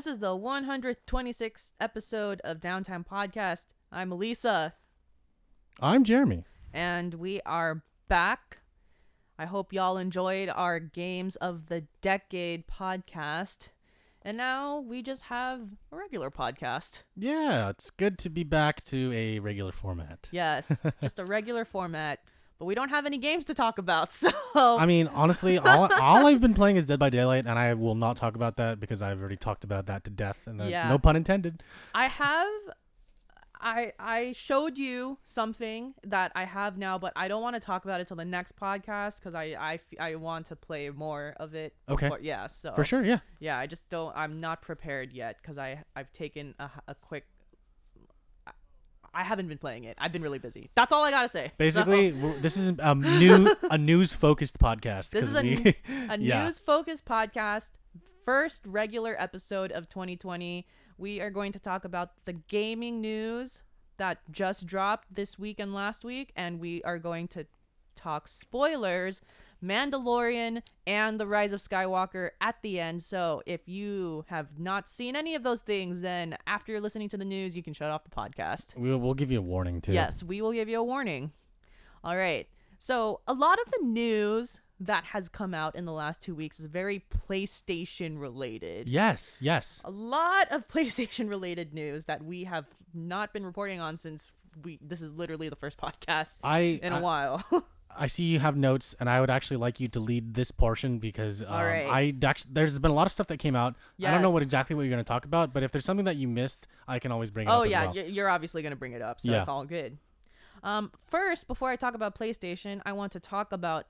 This is the 126th episode of Downtime Podcast. I'm Alyssa. I'm Jeremy. And we are back. I hope y'all enjoyed our Games of the Decade podcast. And now we just have a regular podcast. Yeah, it's good to be back to a regular format. Yes, just a regular format. But we don't have any games to talk about, so... I mean, honestly, all I've been playing is Dead by Daylight, and I will not talk about that because I've already talked about that to death, and no pun intended. I showed you something that I have now, but I don't want to talk about it till the next podcast because I want to play more of it. Okay. Before, yeah. So for sure. Yeah. Yeah. I just don't. I'm not prepared yet because I've taken a quick. I haven't been playing it. I've been really busy. That's all I gotta say. Basically, this is a news focused podcast. This is a news focused podcast. First regular episode of 2020. We are going to talk about the gaming news that just dropped this week and last week, and we are going to talk spoilers, Mandalorian, and the Rise of Skywalker at the end. So if you have not seen any of those things, then after you're listening to the news, you can shut off the podcast. We'll give you a warning, too. Yes, we will give you a warning. All right. So a lot of the news that has come out in the last 2 weeks is very PlayStation related. Yes. A lot of PlayStation related news that we have not been reporting on since this is literally the first podcast in a while. I see you have notes, and I would actually like you to lead this portion because there's been a lot of stuff that came out. Yes. I don't know exactly what you're going to talk about, but if there's something that you missed, I can always bring it up as well. You're obviously going to bring it up, so it's all good. First, before I talk about PlayStation, I want to talk about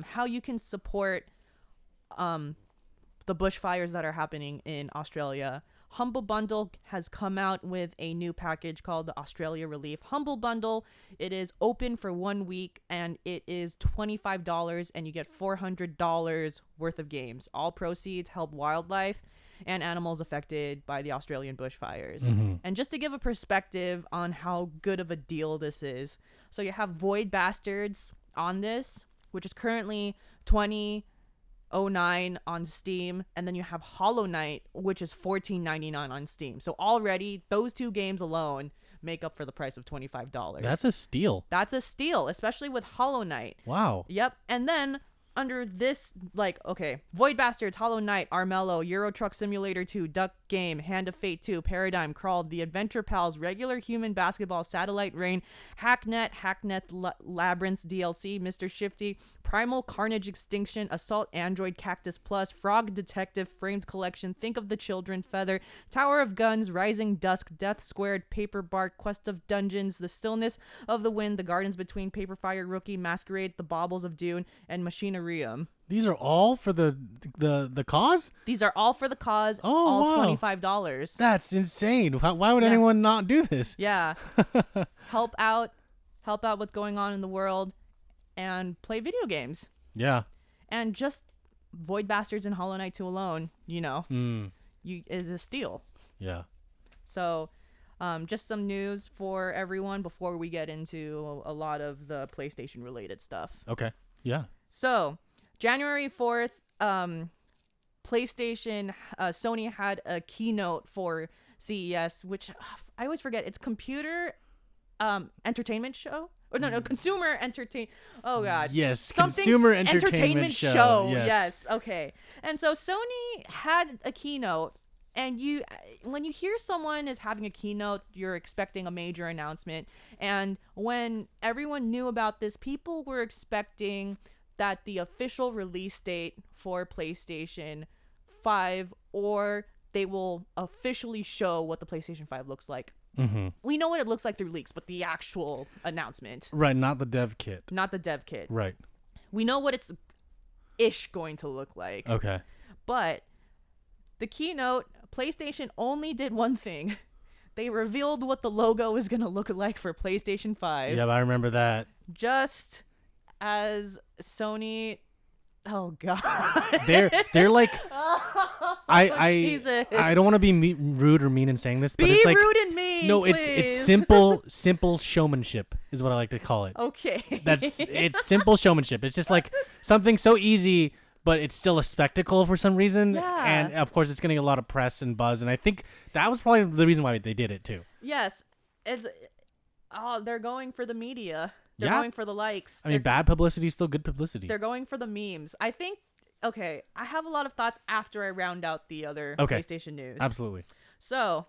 how you can support the bushfires that are happening in Australia. Humble Bundle has come out with a new package called the Australia Relief Humble Bundle. It is open for 1 week, and it is $25, and you get $400 worth of games. All proceeds help wildlife and animals affected by the Australian bushfires. Mm-hmm. And just to give a perspective on how good of a deal this is, so you have Void Bastards on this, which is currently $20.09 on Steam, and then you have Hollow Knight, which is $14.99 on Steam. So already those two games alone make up for the price of $25. That's a steal. That's a steal, especially with Hollow Knight. Wow. Yep. And then under this, Void Bastards, Hollow Knight, Armello, Euro Truck Simulator 2, Duck Game, Hand of Fate 2, Paradigm, Crawl, The Adventure Pals, Regular Human Basketball, Satellite Rain, Hacknet Labyrinths DLC, Mr. Shifty, Primal Carnage Extinction, Assault Android, Cactus Plus, Frog Detective, Framed Collection, Think of the Children, Feather, Tower of Guns, Rising Dusk, Death Squared, Paper Bark, Quest of Dungeons, The Stillness of the Wind, The Gardens Between, Paper Fire Rookie, Masquerade, The Baubles of Dune, and Machinery. These are all for the cause? These are all for the cause. Oh, all wow. $25. That's insane. Why would anyone not do this? Yeah. Help out what's going on in the world and play video games. Yeah. And just Void Bastards and Hollow Knight 2 alone, is a steal. Yeah. So just some news for everyone before we get into a lot of the PlayStation related stuff. Okay. Yeah. So, January 4th, PlayStation, Sony had a keynote for CES, which I always forget. It's computer entertainment show? Or no, consumer entertain. Oh, God. Yes, consumer entertainment show. Yes, okay. And so, Sony had a keynote. And when you hear someone is having a keynote, you're expecting a major announcement. And when everyone knew about this, people were expecting that the official release date for PlayStation 5, or they will officially show what the PlayStation 5 looks like. Mm-hmm. We know what it looks like through leaks, but the actual announcement. Right, not the dev kit. Not the dev kit. Right. We know what it's ish going to look like. Okay. But the keynote, PlayStation only did one thing. They revealed what the logo is going to look like for PlayStation 5. Yeah, I remember that. Just as Sony... Oh, God. They're like... Jesus. I don't want to be rude or mean in saying this, but it's like... Be rude and mean, No, please. it's simple showmanship is what I like to call it. Okay. It's simple showmanship. It's just like something so easy but it's still a spectacle for some reason. Yeah. And of course, it's getting a lot of press and buzz, and I think that was probably the reason why they did it too. Yes, they're going for the media. They're going for the likes. I mean, bad publicity is still good publicity. They're going for the memes. I think. Okay, I have a lot of thoughts after I round out the other PlayStation news. Absolutely. So,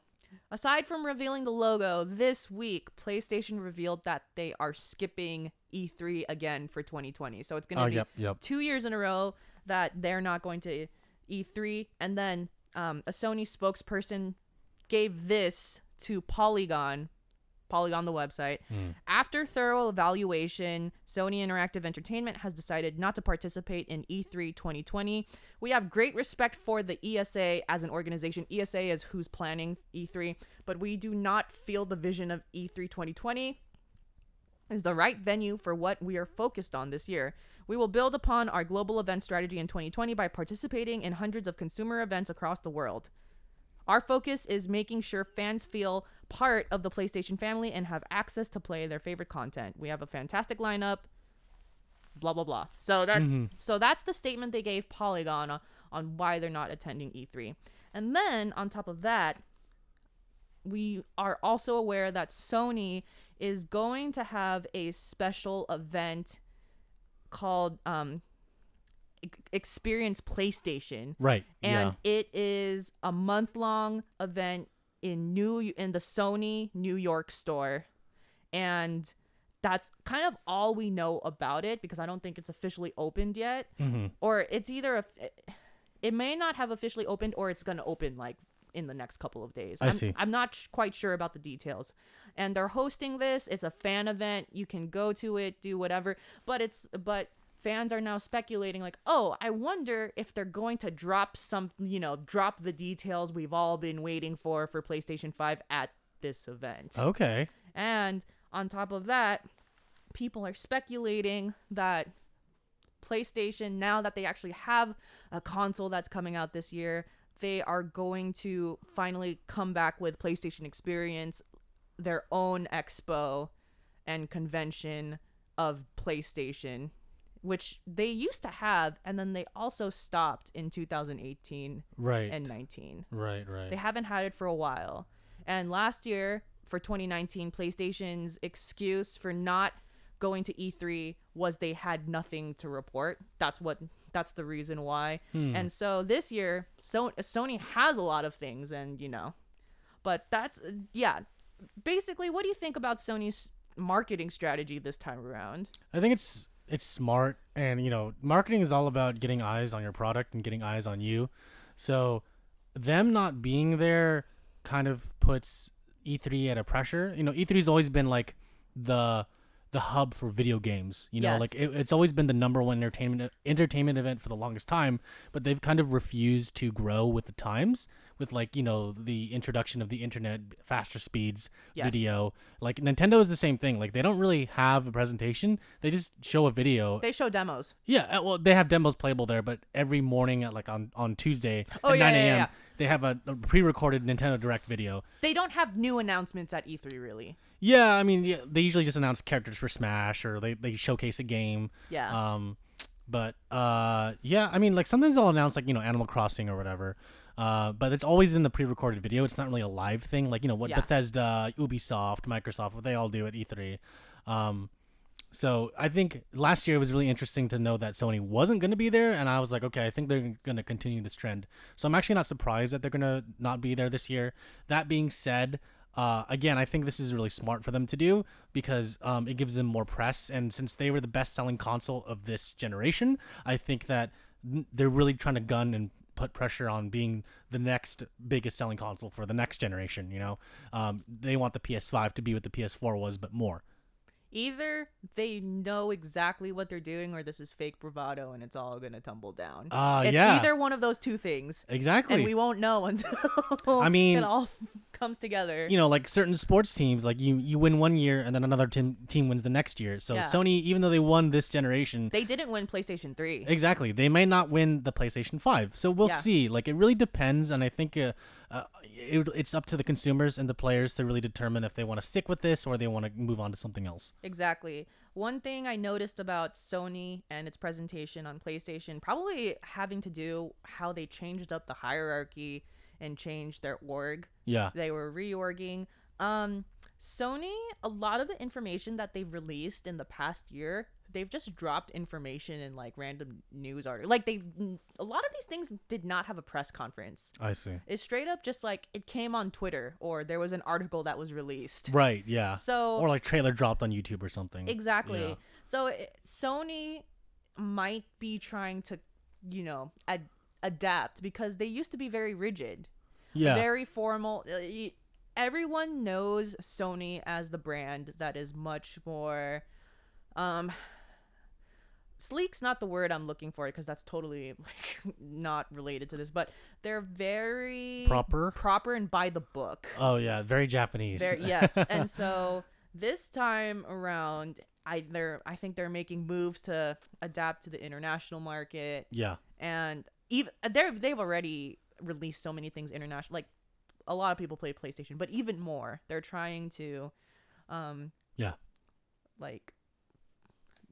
aside from revealing the logo, this week, PlayStation revealed that they are skipping E3 again for 2020. So, it's going to be 2 years in a row that they're not going to E3. And then a Sony spokesperson gave this to Polygon the website. After thorough evaluation, Sony Interactive Entertainment has decided not to participate in E3 2020. We have great respect for the ESA as an organization. ESA is who's planning E3, but we do not feel the vision of E3 2020 is the right venue for what we are focused on this year. We will build upon our global event strategy in 2020 by participating in hundreds of consumer events across the world. Our focus is making sure fans feel part of the PlayStation family and have access to play their favorite content. We have a fantastic lineup, blah, blah, blah. So that's the statement they gave Polygon on why they're not attending E3. And then on top of that, we are also aware that Sony is going to have a special event called Experience PlayStation, right? And it is a month-long event in the Sony New York store, and that's kind of all we know about it because I don't think it's officially opened yet, or it's either it may not have officially opened or it's going to open like in the next couple of days. I'm not quite sure about the details, and they're hosting this. It's a fan event. You can go to it, do whatever, but fans are now speculating like, oh, I wonder if they're going to drop the details we've all been waiting for PlayStation 5 at this event. Okay. And on top of that, people are speculating that PlayStation, now that they actually have a console that's coming out this year, they are going to finally come back with PlayStation Experience, their own expo and convention of PlayStation, which they used to have, and then they also stopped in 2018 and 19. Right. They haven't had it for a while. And last year, for 2019, PlayStation's excuse for not going to E3 was they had nothing to report. That's the reason why. And so this year, Sony has a lot of things, and but that's basically, what do you think about Sony's marketing strategy this time around? I think it's smart, and marketing is all about getting eyes on your product and getting eyes on you. So them not being there kind of puts E3 at a pressure. E3's always been like the hub for video games. Yes. Like it's always been the number one entertainment event for the longest time, but they've kind of refused to grow with the times, with the introduction of the internet, faster speeds, video. Like Nintendo is the same thing. Like they don't really have a presentation. They just show a video. They show demos. Yeah, well, they have demos playable there, but every morning at on Tuesday at 9 a.m. they have a pre-recorded Nintendo Direct video. They don't have new announcements at E3 really. Yeah, I mean, they usually just announce characters for Smash, or they showcase a game. Yeah. But I mean, like sometimes they'll announce like Animal Crossing or whatever. But it's always in the pre-recorded video. It's not really a live thing, like what Bethesda, Ubisoft, Microsoft, what they all do at E3. So I think last year it was really interesting to know that Sony wasn't going to be there, and I was like, okay, I think they're going to continue this trend. So I'm actually not surprised that they're going to not be there this year. That being said, again, I think this is really smart for them to do because it gives them more press, and since they were the best-selling console of this generation, I think that they're really trying to gun and put pressure on being the next biggest selling console for the next generation. They want the PS5 to be what the PS4 was, but more. Either they know exactly what they're doing, or this is fake bravado and it's all gonna tumble down. It's either one of those two things. Exactly. And we won't know until it all comes together. Like certain sports teams, like you win one year and then another team wins the next year. So Sony, even though they won this generation, they didn't win PlayStation 3. Exactly. They may not win the PlayStation 5. So we'll see. Like it really depends, and I think it's up to the consumers and the players to really determine if they want to stick with this or they want to move on to something else. Exactly. One thing I noticed about Sony and its presentation on PlayStation, probably having to do how they changed up the hierarchy and changed their org. Yeah. They were reorging. Sony, a lot of the information that they've released in the past year, they've just dropped information in like random news articles. Like a lot of these things did not have a press conference. I see. It's straight up just like it came on Twitter or there was an article that was released. Right. Yeah. So or like trailer dropped on YouTube or something. Exactly. Yeah. So Sony might be trying to, adapt because they used to be very rigid. Yeah. Very formal. Everyone knows Sony as the brand that is much more sleek's not the word I'm looking for because that's totally like not related to this, but they're very proper and by the book. Oh yeah, very Japanese. Yes. And so this time around, I think they're making moves to adapt to the international market. Yeah. And even they've already released so many things international. Like a lot of people play PlayStation, but even more, they're trying to like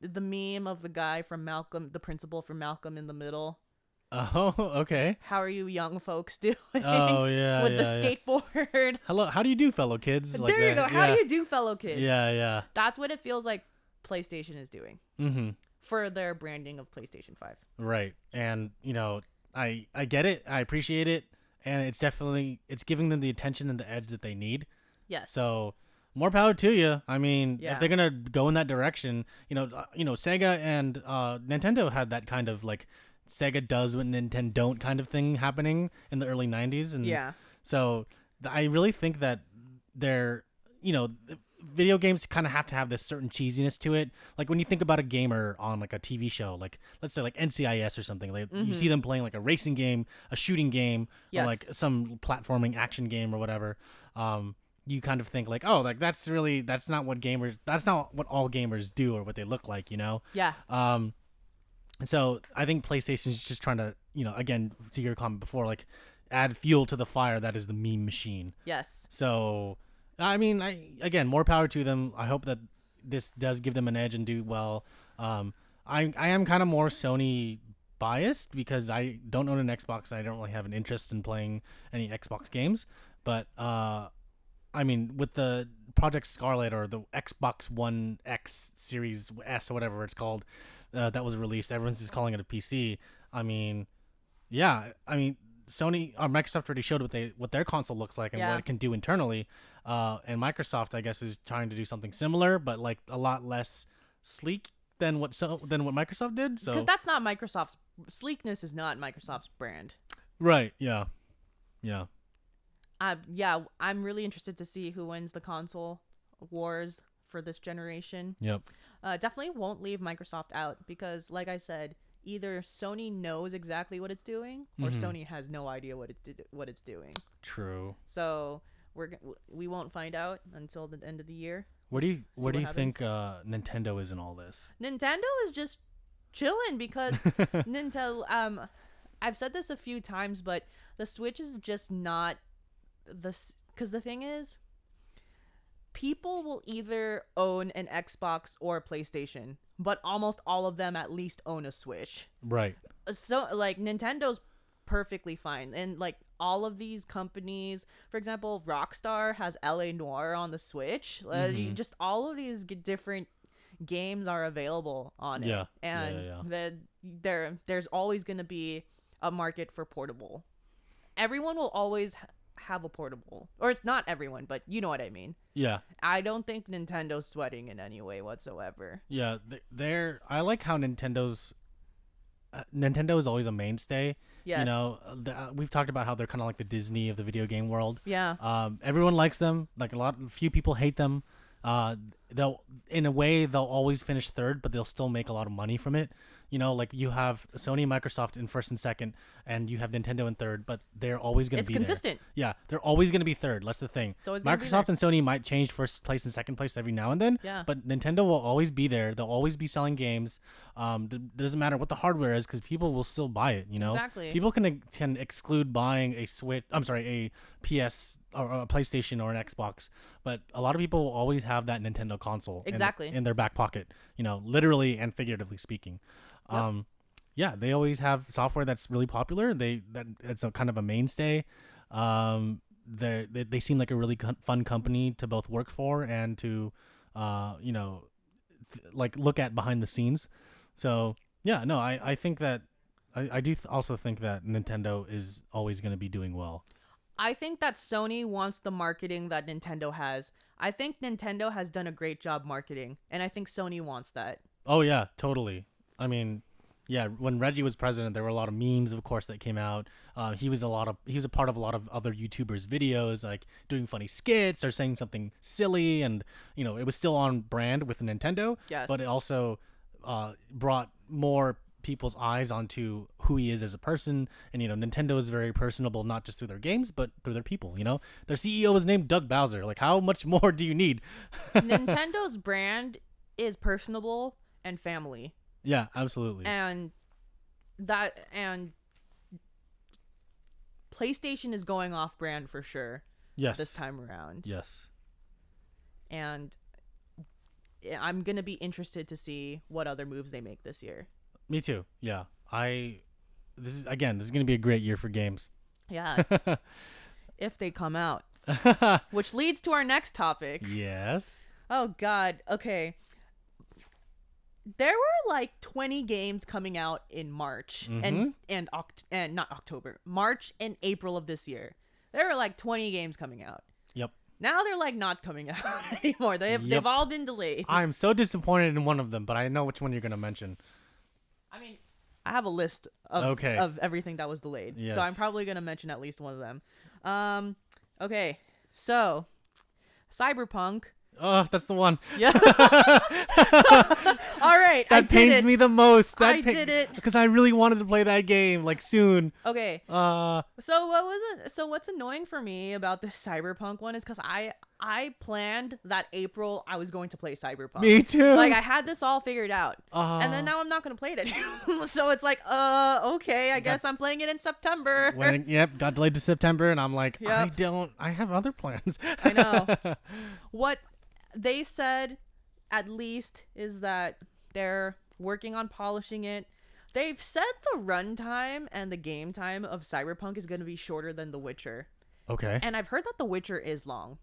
the meme of the guy from Malcolm, the principal from Malcolm in the Middle. Oh, okay. How are you young folks doing? Oh, yeah. With the skateboard. Hello, how do you do, fellow kids? Like there you go. How do you do, fellow kids? Yeah. That's what it feels like PlayStation is doing. Mm-hmm. For their branding of PlayStation 5. Right. And, I get it. I appreciate it. And it's giving them the attention and the edge that they need. Yes. So more power to you. I mean, Yeah. if they're gonna go in that direction, Sega and Nintendo had that kind of like Sega does what Nintendo don't kind of thing happening in the early 90s, and so I really think that they're video games kind of have to have this certain cheesiness to it. Like when you think about a gamer on like a TV show, like let's say like NCIS or something, like you see them playing like a racing game, a shooting game, or like some platforming action game or whatever. You kind of think like, oh, like that's not what all gamers do or what they look like, Yeah. So I think PlayStation's just trying to, again, to your comment before, like add fuel to the fire that is the meme machine. Yes. So, I mean, again, more power to them. I hope that this does give them an edge and do well. I am kind of more Sony biased because I don't own an Xbox and I don't really have an interest in playing any Xbox games. But, I mean, with the Project Scarlet or the Xbox One X Series S or whatever it's called, that was released, everyone's just calling it a PC. I mean, Sony or Microsoft already showed what their console looks like and what it can do internally. And Microsoft, I guess, is trying to do something similar, but like a lot less sleek than what Microsoft did. So because that's not Microsoft's sleekness is not Microsoft's brand. Right. Yeah. I'm really interested to see who wins the console wars for this generation. Yep. Definitely won't leave Microsoft out because, like I said, either Sony knows exactly what it's doing or Sony has no idea what it's doing. True. So we won't find out until the end of the year. Where do you think Nintendo is in all this? Nintendo is just chilling because Nintendo. I've said this a few times, but the Switch is just not because the thing is, people will either own an Xbox or a PlayStation, but almost all of them at least own a Switch. Right. So like Nintendo's perfectly fine, and like all of these companies, for example, Rockstar has LA Noire on the Switch. Just all of these different games are available on it. And there's always going to be a market for portable. Everyone will always have a portable, or it's not everyone, but you know what I mean. Yeah. I don't think Nintendo's sweating in any way whatsoever. Yeah, I like how Nintendo is always a mainstay. Yes. We've talked about how they're kind of like the Disney of the video game world. Yeah. Everyone likes them. Like few people hate them. They'll always finish third, but they'll still make a lot of money from it. You know, like you have Sony and Microsoft in first and second, and you have Nintendo in third, but they're always going to be consistent. there. Yeah, they're always going to be third. That's the thing. Microsoft and Sony might change first place and second place every now and then, but Nintendo will always be there. They'll always be selling games. Doesn't matter what the hardware is because people will still buy it, you know? Exactly. People can exclude buying a PS or a PlayStation or an Xbox, but a lot of people will always have that Nintendo console in their back pocket, you know, literally and figuratively speaking. Yeah, they always have software that's really popular. It's a kind of a mainstay. They seem like a really fun company to both work for and to, like look at behind the scenes. So yeah, no, I think that I do also think that Nintendo is always going to be doing well. I think that Sony wants the marketing that Nintendo has. I think Nintendo has done a great job marketing, and I think Sony wants that. Oh yeah, totally. I mean, yeah, when Reggie was president, there were a lot of memes, of course, that came out. He was a part of a lot of other YouTubers' videos, like doing funny skits or saying something silly, and you know, it was still on brand with Nintendo. Yes. But it also brought more people's eyes onto who he is as a person. And you know, Nintendo is very personable, not just through their games, but through their people. You know, their CEO is named Doug Bowser. Like, how much more do you need? Nintendo's brand is personable and family. Yeah, absolutely. And PlayStation is going off brand for sure. Yes. This time around. Yes. And I'm going to be interested to see what other moves they make this year. Me too. Yeah. This is going to be a great year for games. Yeah. If they come out. Which leads to our next topic. Yes. Oh God. Okay. There were like 20 games coming out in March and not October, March and April of this year. There were like 20 games coming out. Yep. Now they're like not coming out anymore. They've all been delayed. I'm so disappointed in one of them, but I know which one you're going to mention. I mean, I have a list of everything that was delayed. Yes. So I'm probably going to mention at least one of them. Okay. So, Cyberpunk. Oh, that's the one. Yeah. All right. That pains me the most. I did it because I really wanted to play that game like soon. Okay. So what's annoying for me about this Cyberpunk one is because I planned that April I was going to play Cyberpunk. Me too. Like I had this all figured out, and then now I'm not going to play it anymore. So it's like, okay, I guess I'm playing it in September. Got delayed to September, and I'm like, yep. I have other plans. I know. What they said, at least, is that they're working on polishing it. They've said the runtime and the game time of Cyberpunk is going to be shorter than The Witcher. Okay. And I've heard that The Witcher is long.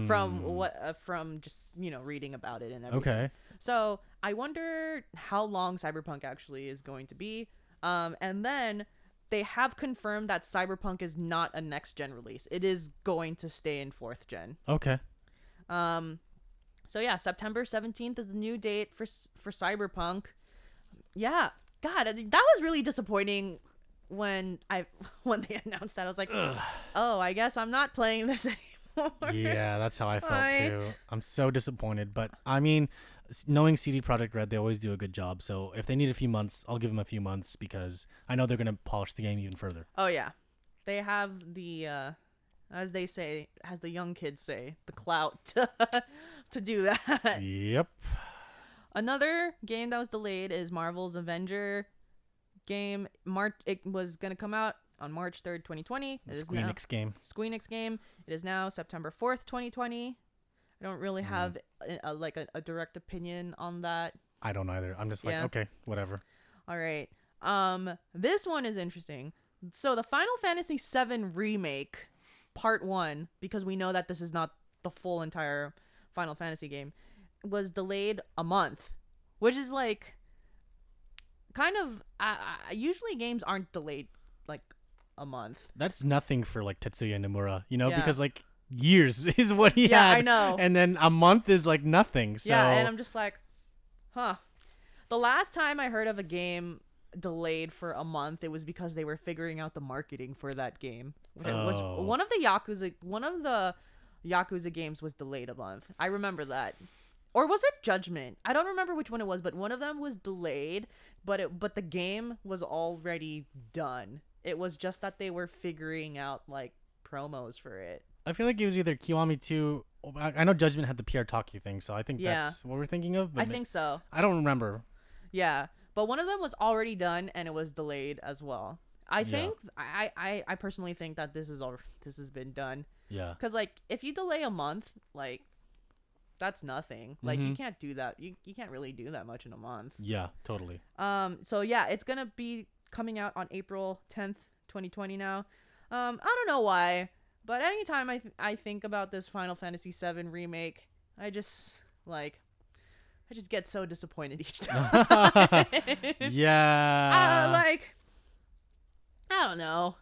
From just reading about it and everything. Okay. So I wonder how long Cyberpunk actually is going to be. And then they have confirmed that Cyberpunk is not a next gen release. It is going to stay in 4th gen. Okay. So yeah, September 17th is the new date for Cyberpunk. Yeah, God, that was really disappointing when they announced that. I was like, ugh. Oh, I guess I'm not playing this anymore. Yeah, that's how I felt too. I'm so disappointed, but I mean, knowing CD Projekt Red, they always do a good job. So if they need a few months, I'll give them a few months because I know they're gonna polish the game even further. Oh yeah, they have the as they say, as the young kids say, the clout to do that. Yep. Another game that was delayed is Marvel's Avenger game. It was going to come out on March 3rd, 2020. Squeenix game. It is now September 4th, 2020. I don't really have a direct opinion on that. I don't either. I'm just like, okay, whatever. All right. This one is interesting. So the Final Fantasy VII Remake Part 1, because we know that this is not the full entire Final Fantasy game, was delayed a month, which is like kind of usually games aren't delayed like a month. That's nothing for like Tetsuya Nomura, because like years is what he had. Yeah, I know. And then a month is like nothing. So yeah, and I'm just like, huh. The last time I heard of a game delayed for a month, it was because they were figuring out the marketing for that game. Which one of the Yakuza games was delayed a month. I remember that. Or was it Judgment? I don't remember which one it was, but one of them was delayed, but the game was already done. It was just that they were figuring out like promos for it. I feel like it was either Kiwami 2. I know Judgment had the PR Talkie thing, so I think that's what we're thinking of. But I think so. I don't remember. Yeah, but one of them was already done and it was delayed as well. I think I personally think that this has been done. Yeah. Because like if you delay a month, like that's nothing. Like you can't do that. You can't really do that much in a month. Yeah, totally. So yeah, it's gonna be coming out on April 10th, 2020 now. I don't know why, but anytime I think about this Final Fantasy VII remake, I just get so disappointed each time. Yeah. I don't know.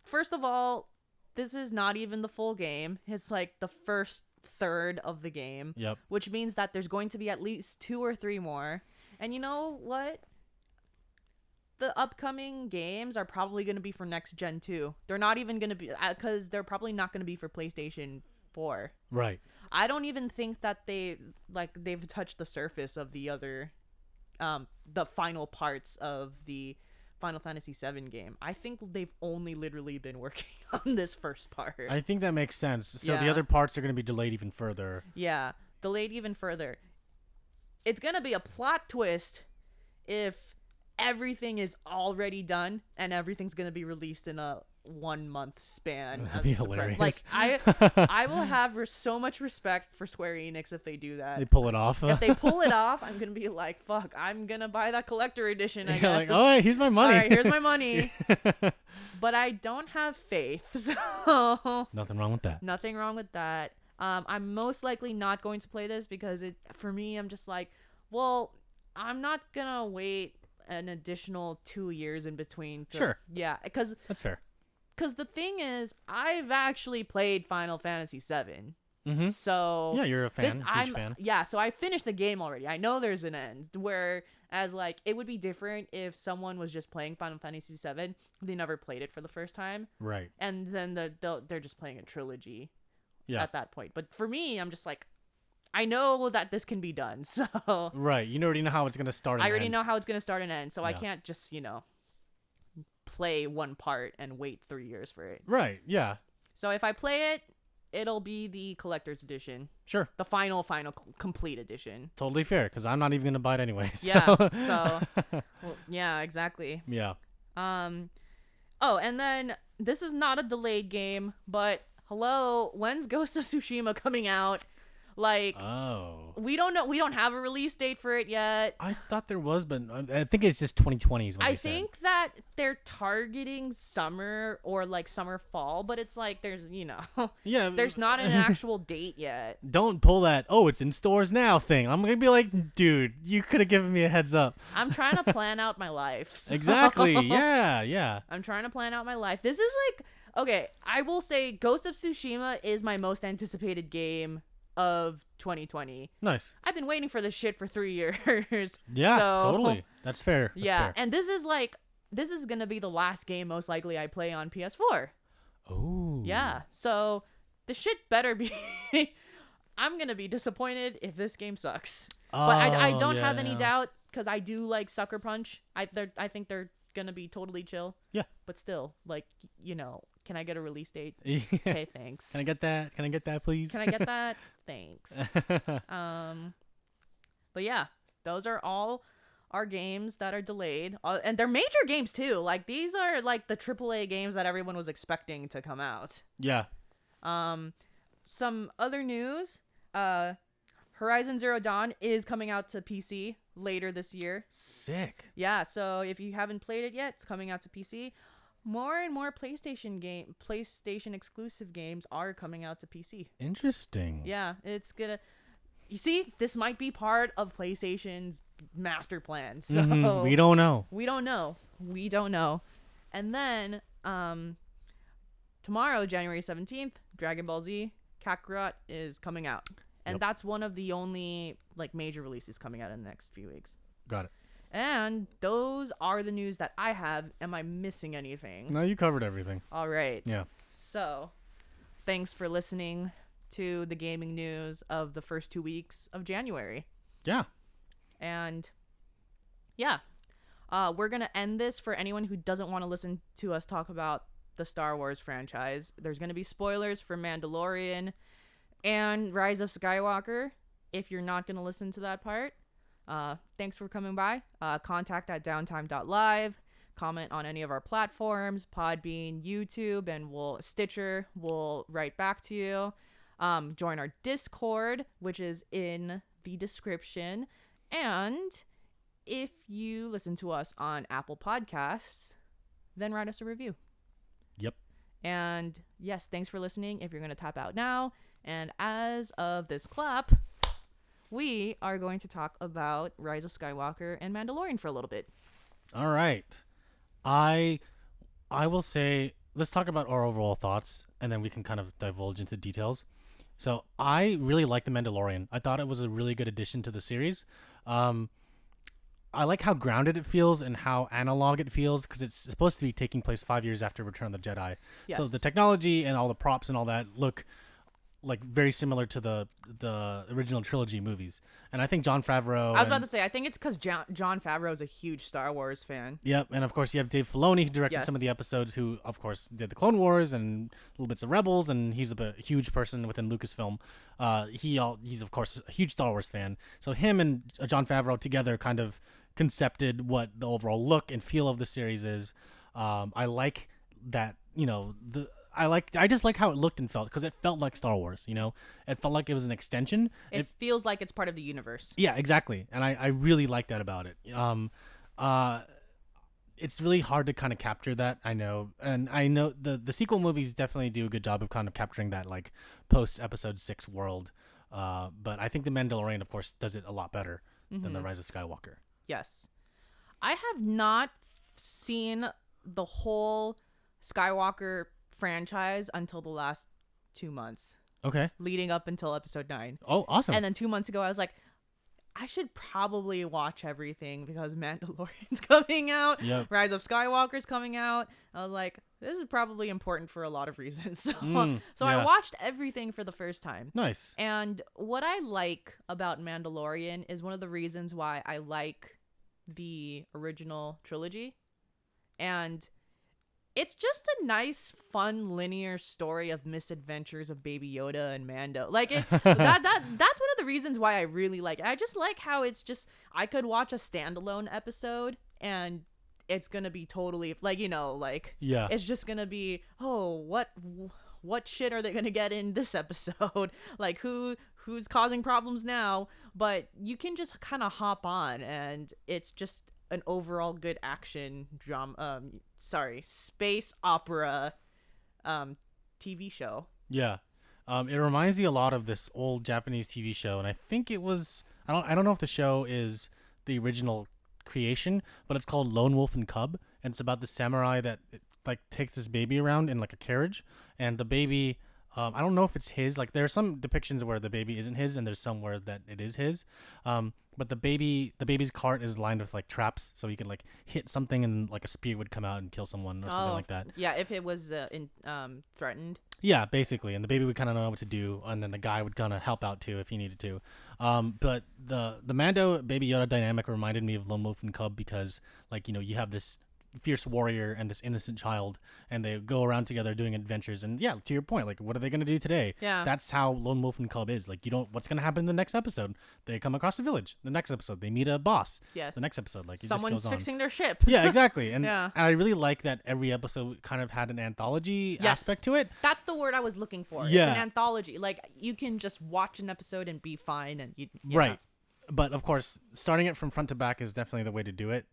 First of all, this is not even the full game. It's like the first third of the game. Yep. Which means that there's going to be at least 2 or 3 more. And you know what? The upcoming games are probably going to be for next gen too. They're not even going to be, because they're probably not going to be for PlayStation 4. Right. I don't even think that they've touched the surface of the other, the final parts of the Final Fantasy VII game. I think they've only literally been working on this first part. I think that makes sense. So the other parts are going to be delayed even further. Yeah, delayed even further. It's going to be a plot twist if everything is already done and everything's going to be released in a 1 month span. That'd be hilarious. Like I will have so much respect for Square Enix if they do that. They pull it off. If they pull it off, I'm gonna be like, fuck, I'm gonna buy that collector edition. I guess. Like, all right, here's my money. All right, here's my money. But I don't have faith, so nothing wrong with that. Nothing wrong with that. I'm most likely not going to play this because for me, I'm just like, well, I'm not gonna wait an additional 2 years in between. Sure. Yeah, because that's fair. Because the thing is, I've actually played Final Fantasy VII. Mm-hmm. So yeah, you're a fan, huge fan. Yeah, so I finished the game already. I know there's an end. Whereas, like, it would be different if someone was just playing Final Fantasy VII, they never played it for the first time, right? And then they're just playing a trilogy. Yeah. At that point, but for me, I'm just like, I know that this can be done. So right, you already know how it's gonna start. I already know how it's gonna start and end. So I can't just play one part and wait 3 years for it. Right, yeah. So if I play it, it'll be the collector's edition. Sure. The final complete edition. Totally fair, because I'm not even going to buy it anyway. So. Yeah, so... well, yeah, exactly. Yeah. Oh, and then, this is not a delayed game, but, hello, when's Ghost of Tsushima coming out? Like, we don't know. We don't have a release date for it yet. I thought there was, but I think it's just 2020 is what I think that they're targeting summer or like summer fall, but it's like there's there's not an actual date yet. Don't pull that it's in stores now thing. I'm gonna be like, dude, you could have given me a heads up. I'm trying to plan out my life. So. Exactly. Yeah. I'm trying to plan out my life. This is like, okay, I will say Ghost of Tsushima is my most anticipated game of 2020. Nice. I've been waiting for this shit for 3 years. Yeah, totally. That's fair. That's fair. And this is gonna be the last game most likely I play on PS4. Oh. Yeah. So the shit better be. I'm gonna be disappointed if this game sucks. But I don't have any doubt because I do like Sucker Punch. I think they're gonna be totally chill. Yeah. But still, like, can I get a release date? Okay, thanks. Can I get that? Can I get that, please? Can I get that? Thanks. But yeah, those are all our games that are delayed, and they're major games too. Like these are like the AAA games that everyone was expecting to come out. Yeah. Some other news. Horizon Zero Dawn is coming out to PC later this year. Sick. Yeah, so if you haven't played it yet, it's coming out to PC. More and more PlayStation exclusive games are coming out to PC. Interesting. Yeah, it's gonna. You see, this might be part of PlayStation's master plan. So we don't know. We don't know. And then tomorrow, January 17th, Dragon Ball Z Kakarot is coming out. And that's one of the only like major releases coming out in the next few weeks. Got it. And those are the news that I have. Am I missing anything? No, you covered everything. All right. Yeah. So, thanks for listening to the gaming news of the first 2 weeks of January. Yeah. And yeah, we're going to end this for anyone who doesn't want to listen to us talk about the Star Wars franchise. There's going to be spoilers for Mandalorian and Rise of Skywalker if you're not going to listen to that part. Thanks for coming by. Contact at Downtime.Live. Comment on any of our platforms, Podbean, YouTube, and Stitcher. We'll write back to you. Join our Discord, which is in the description. And if you listen to us on Apple Podcasts, then write us a review. Yep. And yes, thanks for listening. If you're going to tap out now, and as of this clap, we are going to talk about Rise of Skywalker and Mandalorian for a little bit. All right. I will say, let's talk about our overall thoughts, and then we can kind of divulge into details. So I really like The Mandalorian. I thought it was a really good addition to the series. I like how grounded it feels and how analog it feels, because it's supposed to be taking place 5 years after Return of the Jedi. Yes. So the technology and all the props and all that look like very similar to the original trilogy movies. And I think Jon Favreau... I was about to say, I think it's because Jon Favreau is a huge Star Wars fan. Yep, and of course you have Dave Filoni, who directed some of the episodes, who of course did the Clone Wars and little bits of Rebels, and he's a huge person within Lucasfilm. He's of course a huge Star Wars fan. So him and Jon Favreau together kind of concepted what the overall look and feel of the series is. I like that, I just like how it looked and felt, because it felt like Star Wars, It felt like it was an extension. It feels like it's part of the universe. Yeah, exactly. And I really like that about it. It's really hard to kind of capture that, I know. And I know the sequel movies definitely do a good job of kind of capturing that, like, post-Episode 6 world. But I think The Mandalorian, of course, does it a lot better than The Rise of Skywalker. Yes. I have not seen the whole Skywalker franchise until the last 2 months. Okay. Leading up until episode 9. Oh, awesome. And then 2 months ago, I was like, I should probably watch everything because Mandalorian's coming out. Yep. Rise of Skywalker's coming out. I was like, this is probably important for a lot of reasons. So I watched everything for the first time. Nice. And what I like about Mandalorian is one of the reasons why I like the original trilogy. And it's just a nice, fun, linear story of misadventures of Baby Yoda and Mando. Like, that's one of the reasons why I really like it. I just like how it's just, I could watch a standalone episode and it's gonna be totally, yeah, it's just gonna be, oh, what shit are they gonna get in this episode? Like, who's causing problems now? But you can just kind of hop on, and it's just an overall good action drama, space opera TV show. Yeah. It reminds me a lot of this old Japanese TV show, and I think it was, I don't know if the show is the original creation, but it's called Lone Wolf and Cub, and it's about the samurai that takes this baby around in like a carriage, and the baby, I don't know if it's his. Like, there are some depictions where the baby isn't his, and there's some where that it is his. But the baby's cart is lined with like traps, so you can like hit something and like a spear would come out and kill someone or something like that. Yeah, if it was threatened. Yeah, basically, and the baby would kind of know what to do, and then the guy would kind of help out too if he needed to. But the Mando Baby Yoda dynamic reminded me of Lone Wolf and Cub, because you have this fierce warrior and this innocent child, and they go around together doing adventures. And yeah, to your point, like, what are they going to do today? Yeah, that's how Lone Wolf and Cub is. Like, what's going to happen in the next episode? They come across a village. The next episode, they meet a boss. Yes. The next episode, like, someone's fixing their ship. Yeah, exactly. And, yeah. And I really like that every episode kind of had an anthology aspect to it. That's the word I was looking for. Yeah. It's an anthology. Like, you can just watch an episode and be fine, and right. But of course, starting it from front to back is definitely the way to do it.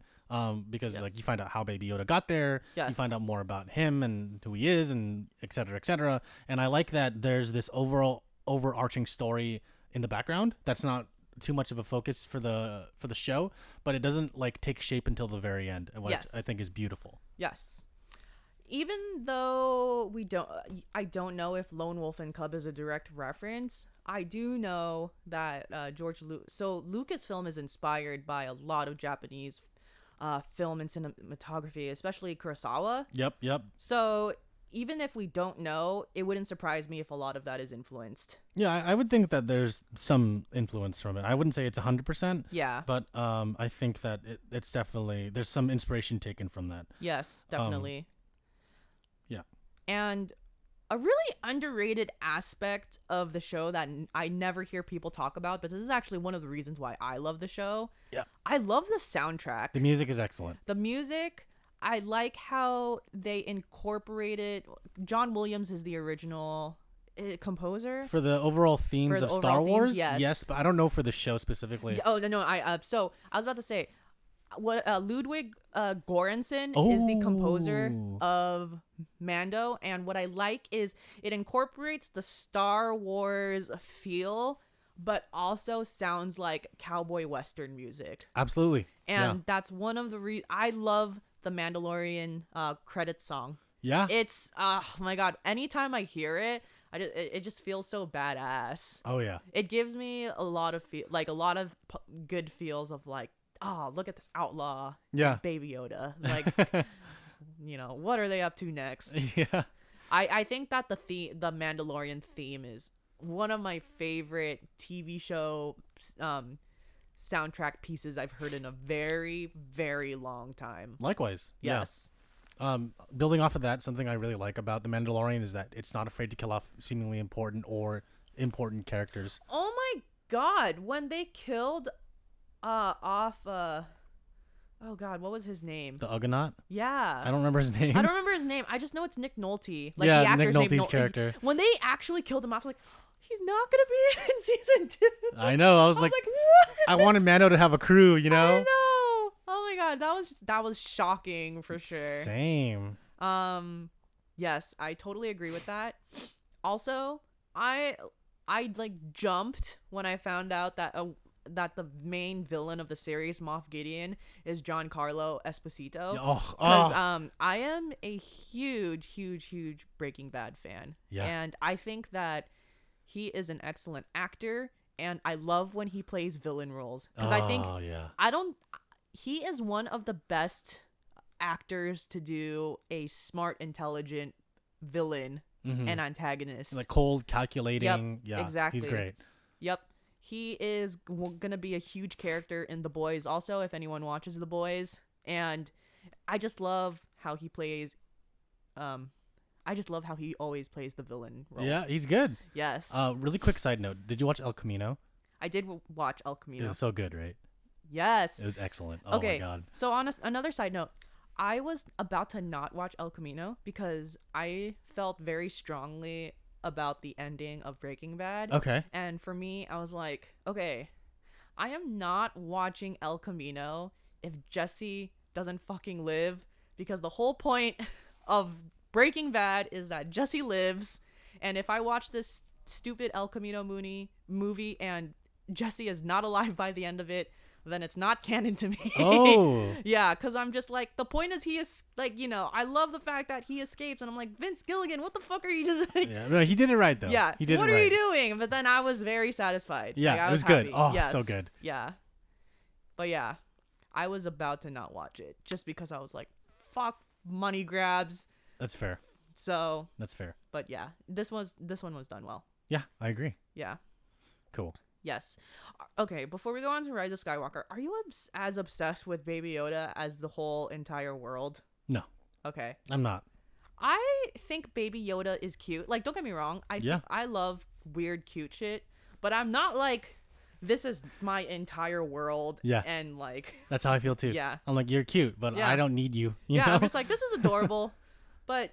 Because yes. like, you find out how Baby Yoda got there, yes. You find out more about him and who he is, and et cetera, et cetera. And I like that there's this overall overarching story in the background that's not too much of a focus for the show, but it doesn't like take shape until the very end, which yes. I think is beautiful. Yes. Even though I don't know if Lone Wolf and Cub is a direct reference, I do know that Lucasfilm is inspired by a lot of Japanese film and cinematography, especially Kurosawa. Yep. So even if we don't know, it wouldn't surprise me if a lot of that is influenced. Yeah, I would think that there's some influence from it. I wouldn't say it's 100%. Yeah. But I think that it's definitely, there's some inspiration taken from that. Yes, definitely. Yeah. And a really underrated aspect of the show that I never hear people talk about, but this is actually one of the reasons why I love the show. Yeah. I love the soundtrack. The music is excellent. The music, I like how they incorporated. John Williams is the original composer For the overall themes of Star Wars, yes, but I don't know for the show specifically. Oh no, so I was about to say, what Ludwig Göransson is the composer of Mando, and what I like is it incorporates the Star Wars feel, but also sounds like cowboy western music. Absolutely, and that's one of the I love the Mandalorian credits song. Yeah, it's oh my god, anytime I hear it, it just feels so badass. Oh yeah, it gives me a lot of good feels of like, oh, look at this outlaw. Yeah. Baby Yoda. Like, what are they up to next? Yeah. I think that the Mandalorian theme is one of my favorite TV show soundtrack pieces I've heard in a very, very long time. Likewise. Yes. Yeah. Building off of that, something I really like about The Mandalorian is that it's not afraid to kill off seemingly important characters. Oh my god, when they killed off oh god, what was his name? The Ugonaut? Yeah. I don't remember his name. I don't remember his name. I just know it's Nick Nolte. Like, yeah, the actor's Nick Nolte's name, character. When they actually killed him off, I was like, he's not gonna be in season 2. I know. I was like what? I wanted Mando to have a crew, I know. Oh my god, that was shocking for sure. Same. Yes, I totally agree with that. Also, I like jumped when I found out that the main villain of the series, Moff Gideon, is Giancarlo Esposito. Because I am a huge Breaking Bad fan. Yeah. And I think that he is an excellent actor, and I love when he plays villain roles. Because I think he is one of the best actors to do a smart, intelligent villain and antagonist. Like cold, calculating. Yep, yeah, exactly. He's great. Yep. He is going to be a huge character in The Boys also, if anyone watches The Boys. And I just love how he plays... I just love how he always plays the villain role. Yeah, he's good. Yes. Really quick side note. Did you watch El Camino? I did watch El Camino. It was so good, right? Yes. It was excellent. Oh my god. So on another side note, I was about to not watch El Camino because I felt very strongly about the ending of Breaking Bad. Okay. And for me, I was like, okay, I am not watching El Camino if Jesse doesn't fucking live, because the whole point of Breaking Bad is that Jesse lives, and if I watch this stupid El Camino movie and Jesse is not alive by the end of it, then it's not canon to me. Oh. Yeah, because I'm just like, the point is he is like, I love the fact that he escapes, and I'm like, Vince Gilligan, what the fuck are you doing? Yeah, no, he did it right though. Yeah, he did what it are right. you doing? But then I was very satisfied. Yeah, like, it was happy. good. Oh, yes. so good. Yeah, but yeah, I was about to not watch it just because I was like, fuck money grabs. That's fair. So that's fair. But yeah, this one was done well. Yeah, I agree. Yeah. Cool. Yes. Okay, before we go on to Rise of Skywalker, are you as obsessed with Baby Yoda as the whole entire world? No. Okay. I'm not. I think Baby Yoda is cute. Like, don't get me wrong. I love weird, cute shit, but I'm not like, this is my entire world. Yeah. And like, that's how I feel too. Yeah. I'm like, you're cute, but I don't need you. You know? I'm just like, this is adorable, but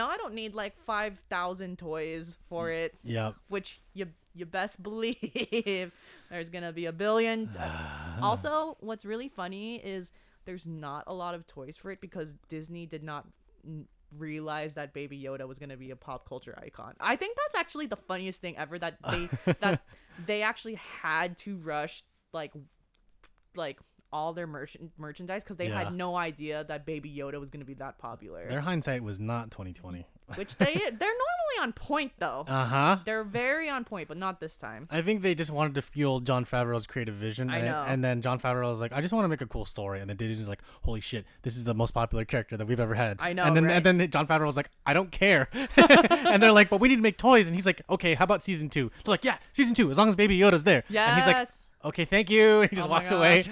I don't need like 5,000 toys for it. Yep. Which you best believe there's gonna be a billion. Also, what's really funny is there's not a lot of toys for it because Disney did not realize that Baby Yoda was gonna be a pop culture icon. I think that's actually the funniest thing ever, that they actually had to rush like all their merchandise because they had no idea that Baby Yoda was going to be that popular. Their hindsight was not 2020. Which they're normally on point though. They're very on point, but not this time. I think they just wanted to fuel Jon Favreau's creative vision. I know. And then Jon Favreau was like, I just want to make a cool story. And then Disney's like, holy shit, this is the most popular character that we've ever had. I know. And then Jon Favreau was like, I don't care. And they're like, but we need to make toys. And he's like, okay, how about season 2? They're like, yeah, season 2, as long as Baby Yoda's there. Yes. And he's like, okay, thank you. And he just walks away.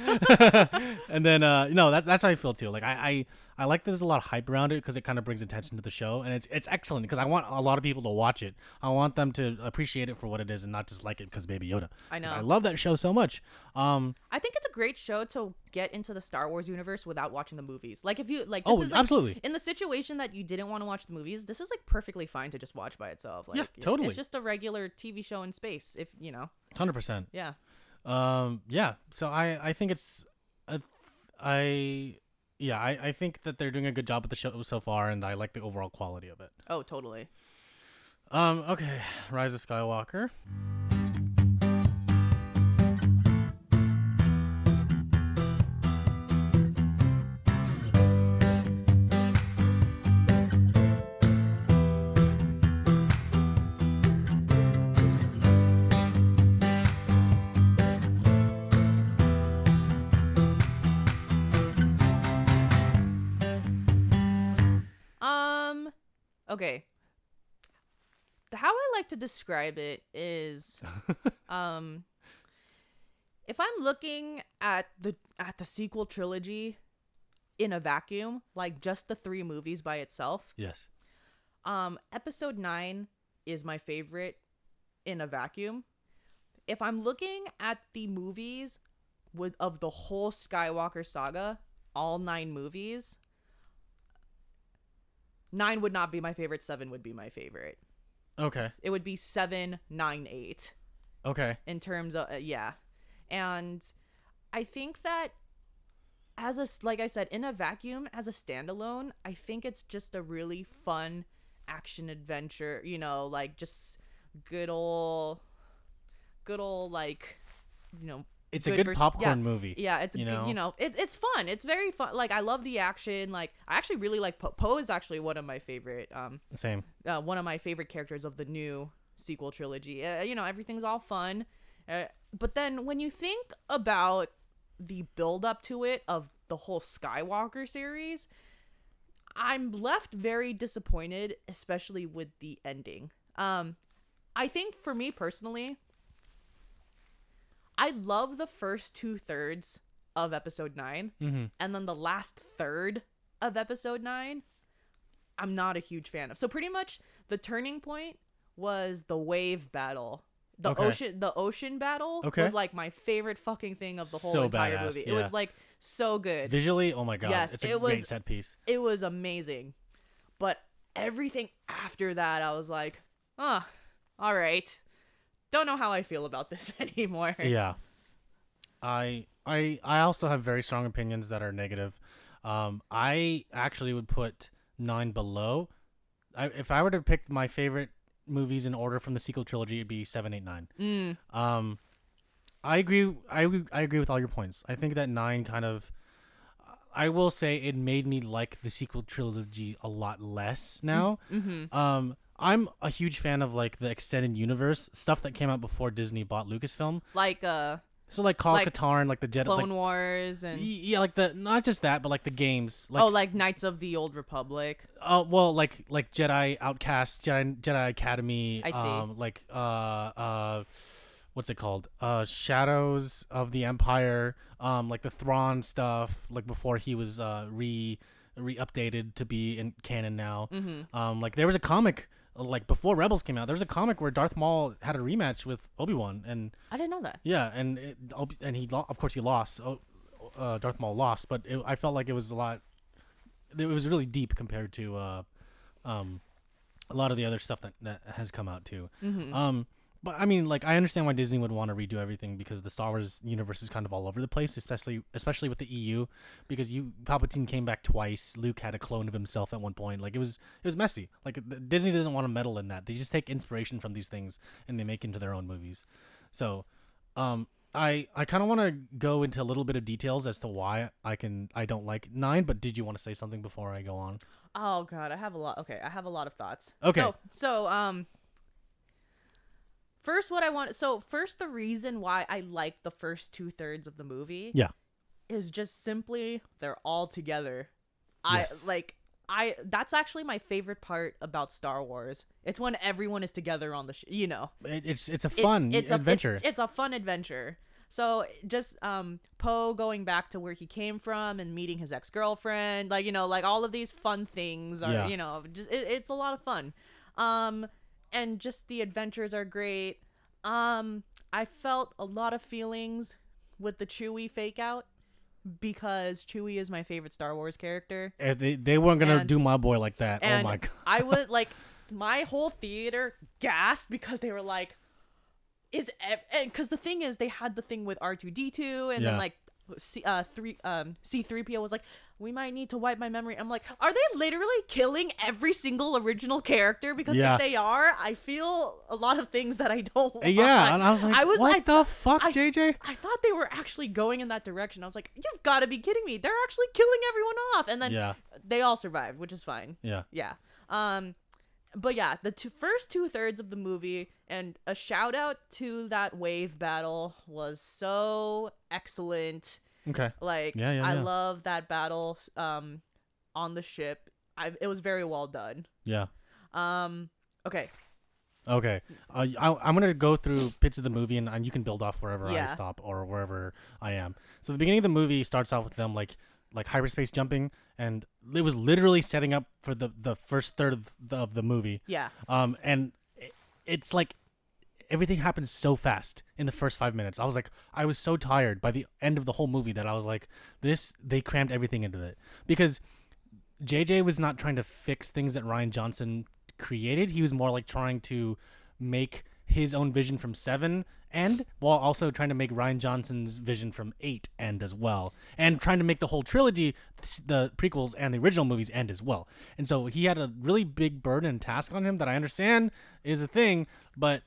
And then that's how I feel too. Like I like there's a lot of hype around it because it kind of brings attention to the show, and it's excellent because I want a lot of people to watch it. I want them to appreciate it for what it is and not just like it because Baby Yoda. I know. I love that show so much. I think it's a great show to get into the Star Wars universe without watching the movies. Like if you like, absolutely. In the situation that you didn't want to watch the movies, this is like perfectly fine to just watch by itself. Like, yeah, totally. It's just a regular TV show in space. If you know. 100%. Yeah. Yeah. So I think it's I think that they're doing a good job with the show so far, and I like the overall quality of it. Oh, totally. Okay, Rise of Skywalker. Okay. How I like to describe it is, if I'm looking at the sequel trilogy in a vacuum, like just the 3 movies by itself. Yes. Episode 9 is my favorite in a vacuum. If I'm looking at the movies of the whole Skywalker saga, all 9 movies, 9 would not be my favorite. 7 would be my favorite. Okay. It would be 7, 9, 8. Okay. In terms of yeah, and I think that like I said, in a vacuum, as a standalone, I think it's just a really fun action adventure. You know, like just good old like, you know. It's a good popcorn movie. Yeah, it's it's fun. It's very fun. Like I love the action. Like I actually really like Poe is actually one of my favorite. Same. One of my favorite characters of the new sequel trilogy. Everything's all fun, but then when you think about the build up to it of the whole Skywalker series, I'm left very disappointed, especially with the ending. I think for me personally, I love the first 2/3 of episode 9, and then the last third of episode 9, I'm not a huge fan of. So pretty much the turning point was the wave battle. The ocean battle was like my favorite fucking thing of the whole entire movie. Yeah. It was like so good. Visually, oh my god, yes, it's a great set piece. It was amazing. But everything after that, I was like, all right. Don't know how I feel about this anymore. Yeah. I also have very strong opinions that are negative. I actually would put 9 below. If I were to pick my favorite movies in order from the sequel trilogy, it'd be 7, 8, 9. I agree with all your points. I think that 9 kind of, I will say it made me like the sequel trilogy a lot less now. I'm a huge fan of like the extended universe stuff that came out before Disney bought Lucasfilm. Like so like Call of Katarn, like the Jedi, Clone Wars, and like the not just that, but like the games. Like, like Knights of the Old Republic. Oh well, like Jedi Outcast, Jedi Academy. I see. What's it called? Shadows of the Empire. Like the Thrawn stuff, like before he was re-updated to be in canon now. Like there was a comic. Like before Rebels came out, there was a comic where Darth Maul had a rematch with Obi-Wan, and I didn't know that. Yeah, and he of course he lost. Darth Maul lost, but I felt like it was a lot. It was really deep compared to a lot of the other stuff that has come out too. But I mean, like I understand why Disney would want to redo everything because the Star Wars universe is kind of all over the place, especially with the EU, because Palpatine came back twice. Luke had a clone of himself at one point. Like it was messy. Like Disney doesn't want to meddle in that. They just take inspiration from these things and they make into their own movies. So, I I kind of want to go into a little bit of details as to why I don't like 9, but did you want to say something before I go on? Oh god, I have a lot. Okay, I have a lot of thoughts. Okay. First the reason why I like the first 2/3 of the movie Yeah. is just simply they're all together. Yes. That's actually my favorite part about Star Wars. It's when everyone is together on the It's a fun adventure. It's a fun adventure. So just Poe going back to where he came from and meeting his ex-girlfriend, like all of these fun things are, just it's a lot of fun. And just the adventures are great. I felt a lot of feelings with the Chewie fake out because Chewie is my favorite Star Wars character. They weren't gonna do my boy like that. Oh my god! I would my whole theater gasped because they were like, because the thing is they had the thing with R2-D2 and then C3PO was like, we might need to wipe my memory. I'm like, are they literally killing every single original character? Because if they are, I feel a lot of things that I don't want. Yeah, and I was like, what the fuck, JJ? I thought they were actually going in that direction. I was like, you've got to be kidding me. They're actually killing everyone off. And then they all survived, which is fine. Yeah. Yeah. But yeah, the first 2/3 of the movie, and a shout out to that wave battle, was so excellent. Okay. I love that battle on the ship. It was very well done. Yeah. Okay. I'm gonna go through bits of the movie, and you can build off wherever I stop or wherever I am. So the beginning of the movie starts off with them like hyperspace jumping, and it was literally setting up for the first third of the movie. Yeah. And it's like everything happens so fast in the first 5 minutes. I was so tired by the end of the whole movie that I was like, they crammed everything into it, because JJ was not trying to fix things that Rian Johnson created. He was more like trying to make his own vision from 7 end, while also trying to make Rian Johnson's vision from 8 end as well, and trying to make the whole trilogy, the prequels and the original movies, end as well. And so he had a really big burden and task on him that I understand is a thing, but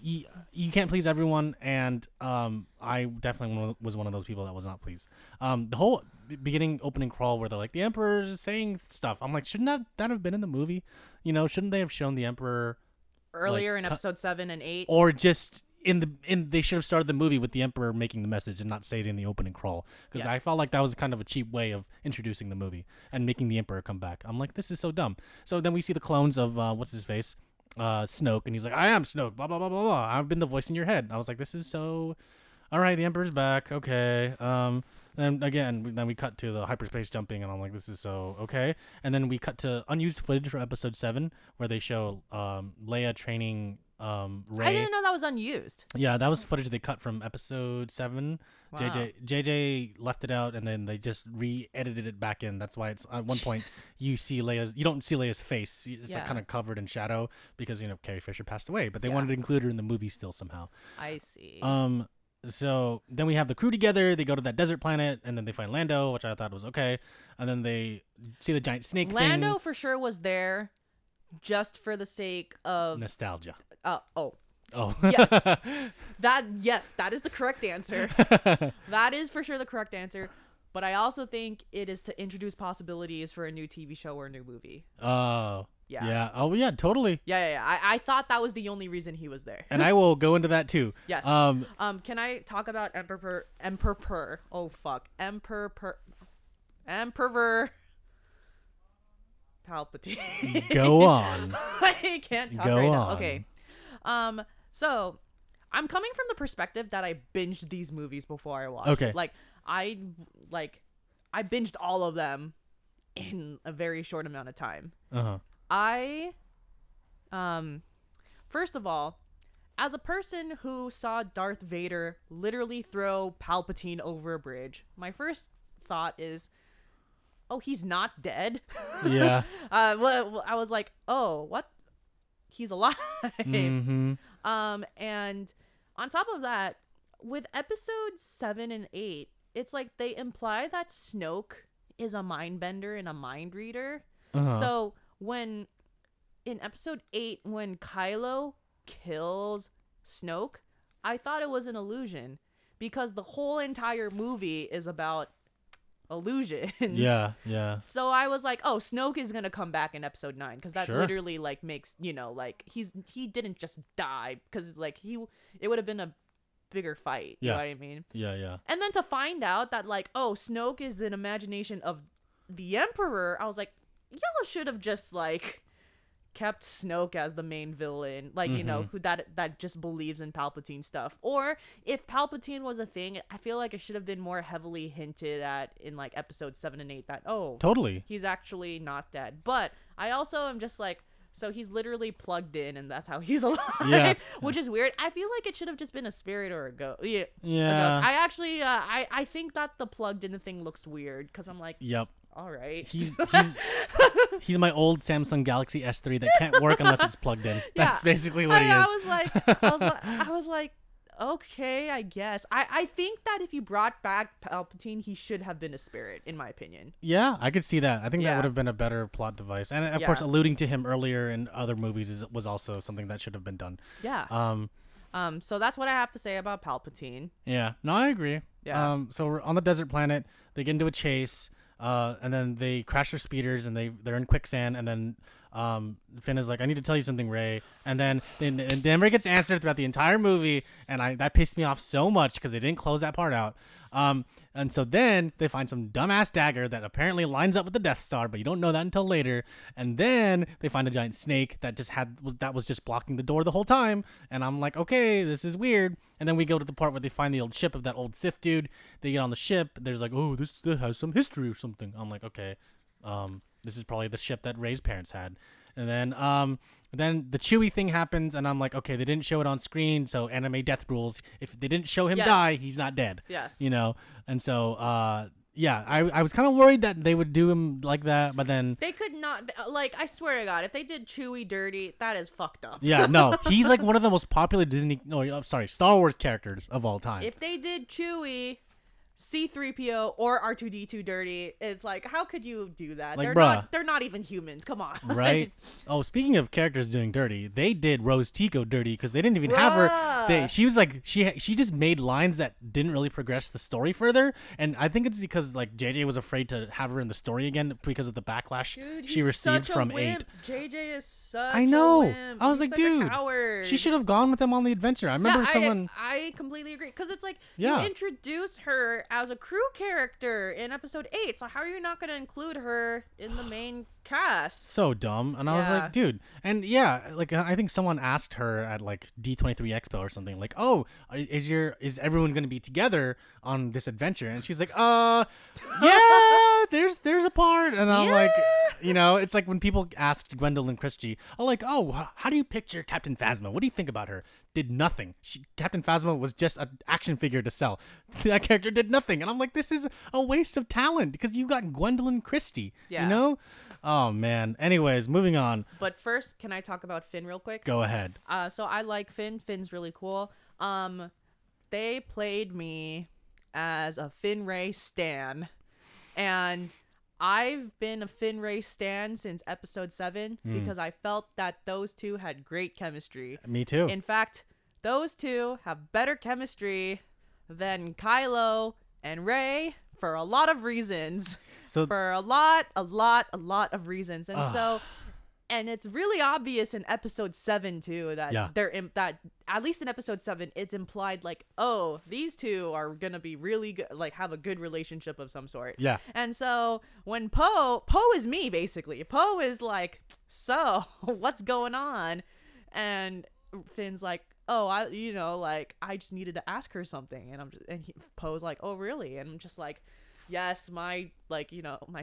you can't please everyone, and I definitely was one of those people that was not pleased. The whole beginning opening crawl where they're like, the Emperor is saying stuff, I'm like, shouldn't that have been in the movie? Shouldn't they have shown the Emperor earlier in episode 7 and 8, or just they should have started the movie with the Emperor making the message and not say it in the opening crawl, because I felt like that was kind of a cheap way of introducing the movie and making the Emperor come back. I'm like, this is so dumb. So then we see the clones of what's his face, Snoke, and he's like, I am Snoke, blah blah blah blah blah, I've been the voice in your head. I was like, this is so, all right, the Emperor's back, okay. Then we cut to the hyperspace jumping, and I'm like, this is so okay. And then we cut to unused footage for episode 7 where they show Leia training Rey. I didn't know that was unused. Yeah, that was footage they cut from episode 7. Wow. JJ left it out, and then they just re-edited it back in. That's why it's at one point you don't see Leia's face. It's like kind of covered in shadow because Carrie Fisher passed away, but they wanted to include her in the movie still somehow. I see. So then we have the crew together. They go to that desert planet, and then they find Lando, which I thought was okay. And then they see the giant snake Lando thing. for sure was there just for the sake of nostalgia. Oh. Yeah. That is the correct answer. That is for sure the correct answer. But I also think it is to introduce possibilities for a new TV show or a new movie. Oh. Yeah. Yeah. Oh, yeah, totally. Yeah. I thought that was the only reason he was there. And I will go into that too. Yes. Can I talk about Emperor? Oh fuck. Emperor Palpatine. Go on. I can't talk right now. Okay. So I'm coming from the perspective that I binged these movies before I watched it. I binged all of them in a very short amount of time. Uh-huh. First of all, as a person who saw Darth Vader literally throw Palpatine over a bridge, my first thought is, oh, he's not dead. Yeah. I was like, oh, what? He's alive. Mm-hmm. And on top of that, with episodes 7 and 8, it's like they imply that Snoke is a mind bender and a mind reader. Uh-huh. So when in episode 8, when Kylo kills Snoke, I thought it was an illusion because the whole entire movie is about illusions. Yeah. So I was like, oh, Snoke is gonna come back in episode 9 because that Sure. literally like makes, you know, like he didn't just die because like it would have been a bigger fight. You know what I mean? Yeah. And then to find out that like, oh, Snoke is an imagination of the Emperor, I was like, y'all should have just like kept Snoke as the main villain, like, you know, who that just believes in Palpatine stuff. Or if Palpatine was a thing, I feel like it should have been more heavily hinted at in like episode 7 and 8 that, oh, Totally. he's actually not dead. But I also am just like, so he's literally plugged in and that's how he's alive, which is weird. I feel like it should have just been a spirit or a ghost. Yeah. I actually, I think that the plugged in thing looks weird because I'm like, yep. All right. He's my old Samsung Galaxy S3 that can't work unless it's plugged in. That's basically what he is. I was like, okay, I guess. I think that if you brought back Palpatine, he should have been a spirit, in my opinion. Yeah, I could see that. I think that would have been a better plot device. And of course, alluding to him earlier in other movies was also something that should have been done. Yeah. So that's what I have to say about Palpatine. Yeah. No, I agree. Yeah. So we're on the desert planet. They get into a chase. And then they crash their speeders and they're in quicksand. And then Finn is like, I need to tell you something, Rey. And then it never gets answered throughout the entire movie. And that pissed me off so much because they didn't close that part out. And so then they find some dumbass dagger that apparently lines up with the Death Star, but you don't know that until later. And then they find a giant snake that was just blocking the door the whole time. And I'm like, okay, this is weird. And then we go to the part where they find the old ship of that old Sith dude. They get on the ship. There's like, oh, this has some history or something. I'm like, okay, this is probably the ship that Rey's parents had. And then the Chewie thing happens, and I'm like, okay, they didn't show it on screen, so anime death rules. If they didn't show him die, he's not dead. Yes. You know? And so, I was kind of worried that they would do him like that, but then... They could not... Like, I swear to God, if they did Chewie dirty, that is fucked up. Yeah, no. He's like one of the most popular Star Wars characters of all time. If they did Chewie... C-3PO or R2-D2 dirty, it's like, how could you do that? Like, they're not even humans. Come on. Right? Oh, speaking of characters doing dirty, they did Rose Tico dirty because they didn't even have her. She was like, she just made lines that didn't really progress the story further, and I think it's because like JJ was afraid to have her in the story again because of the backlash she received from 8. JJ is such I know. a wimp. I was He's like, such a dude, coward. she should have gone with them on the adventure. I remember someone. I completely agree because it's like you introduce her as a crew character in episode 8, so how are you not going to include her in the main cast? So dumb. And I was like, dude. And like I think someone asked her at like D23 Expo or something, like, oh, is everyone going to be together on this adventure? And she's like, yeah, there's a part. And I'm like, you know, it's like when people asked Gwendolyn Christie, how do you picture Captain Phasma? What do you think about her? Did nothing. Captain Phasma was just an action figure to sell. That character did nothing. And I'm like, this is a waste of talent because you got Gwendolyn Christie, you know? Oh, man. Anyways, moving on. But first, can I talk about Finn real quick? Go ahead. So I like Finn. Finn's really cool. They played me as a Finn Rey stan. And I've been a Finn Rey stan since episode 7 because I felt that those two had great chemistry. Me too. In fact, those two have better chemistry than Kylo and Rey for a lot of reasons. So for a lot of reasons. And and it's really obvious in episode 7 too that that at least in episode 7 it's implied like, oh, these two are gonna be really good, like have a good relationship of some sort. Yeah. And so when Poe is me basically. Poe is like, so what's going on? And Finn's like, oh, I just needed to ask her something, and Poe's like, oh really? And I'm just like, yes, my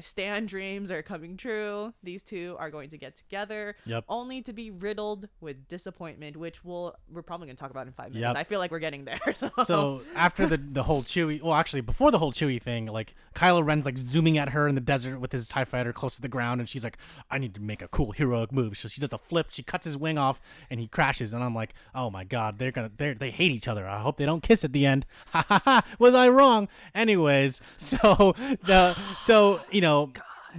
stan dreams are coming true. These two are going to get together, only to be riddled with disappointment, which we're probably going to talk about in 5 minutes. I feel like we're getting there. So after the whole Chewie, well, actually before the whole Chewie thing, like Kylo Ren's like zooming at her in the desert with his TIE fighter close to the ground, and she's like, I need to make a cool heroic move. So she does a flip, she cuts his wing off, and he crashes. And I'm like, oh my god, they hate each other. I hope they don't kiss at the end. Ha ha ha! Was I wrong? Anyways, so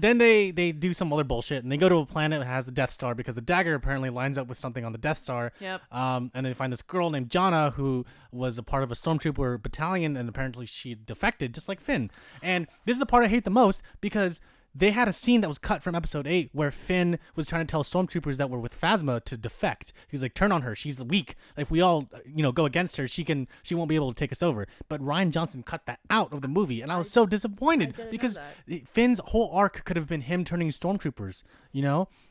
then they do some other bullshit and they go to a planet that has the Death Star because the dagger apparently lines up with something on the Death Star. Yep. And they find this girl named Jana who was a part of a stormtrooper battalion and apparently she defected just like Finn. And this is the part I hate the most because they had a scene that was cut from episode 8 where Finn was trying to tell stormtroopers that were with Phasma to defect. He was like, turn on her. She's weak. If we all, go against her, she won't be able to take us over. But Rian Johnson cut that out of the movie. And I was so disappointed because Finn's whole arc could have been him turning stormtroopers,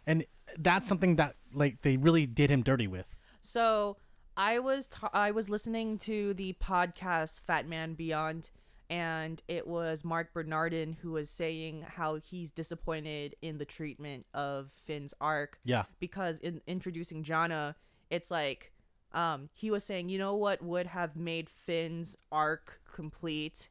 and that's something that they really did him dirty with. So I was listening to the podcast Fat Man Beyond, and it was Mark Bernardin who was saying how he's disappointed in the treatment of Finn's arc. Yeah. Because in introducing Jana, it's like he was saying, what would have made Finn's arc complete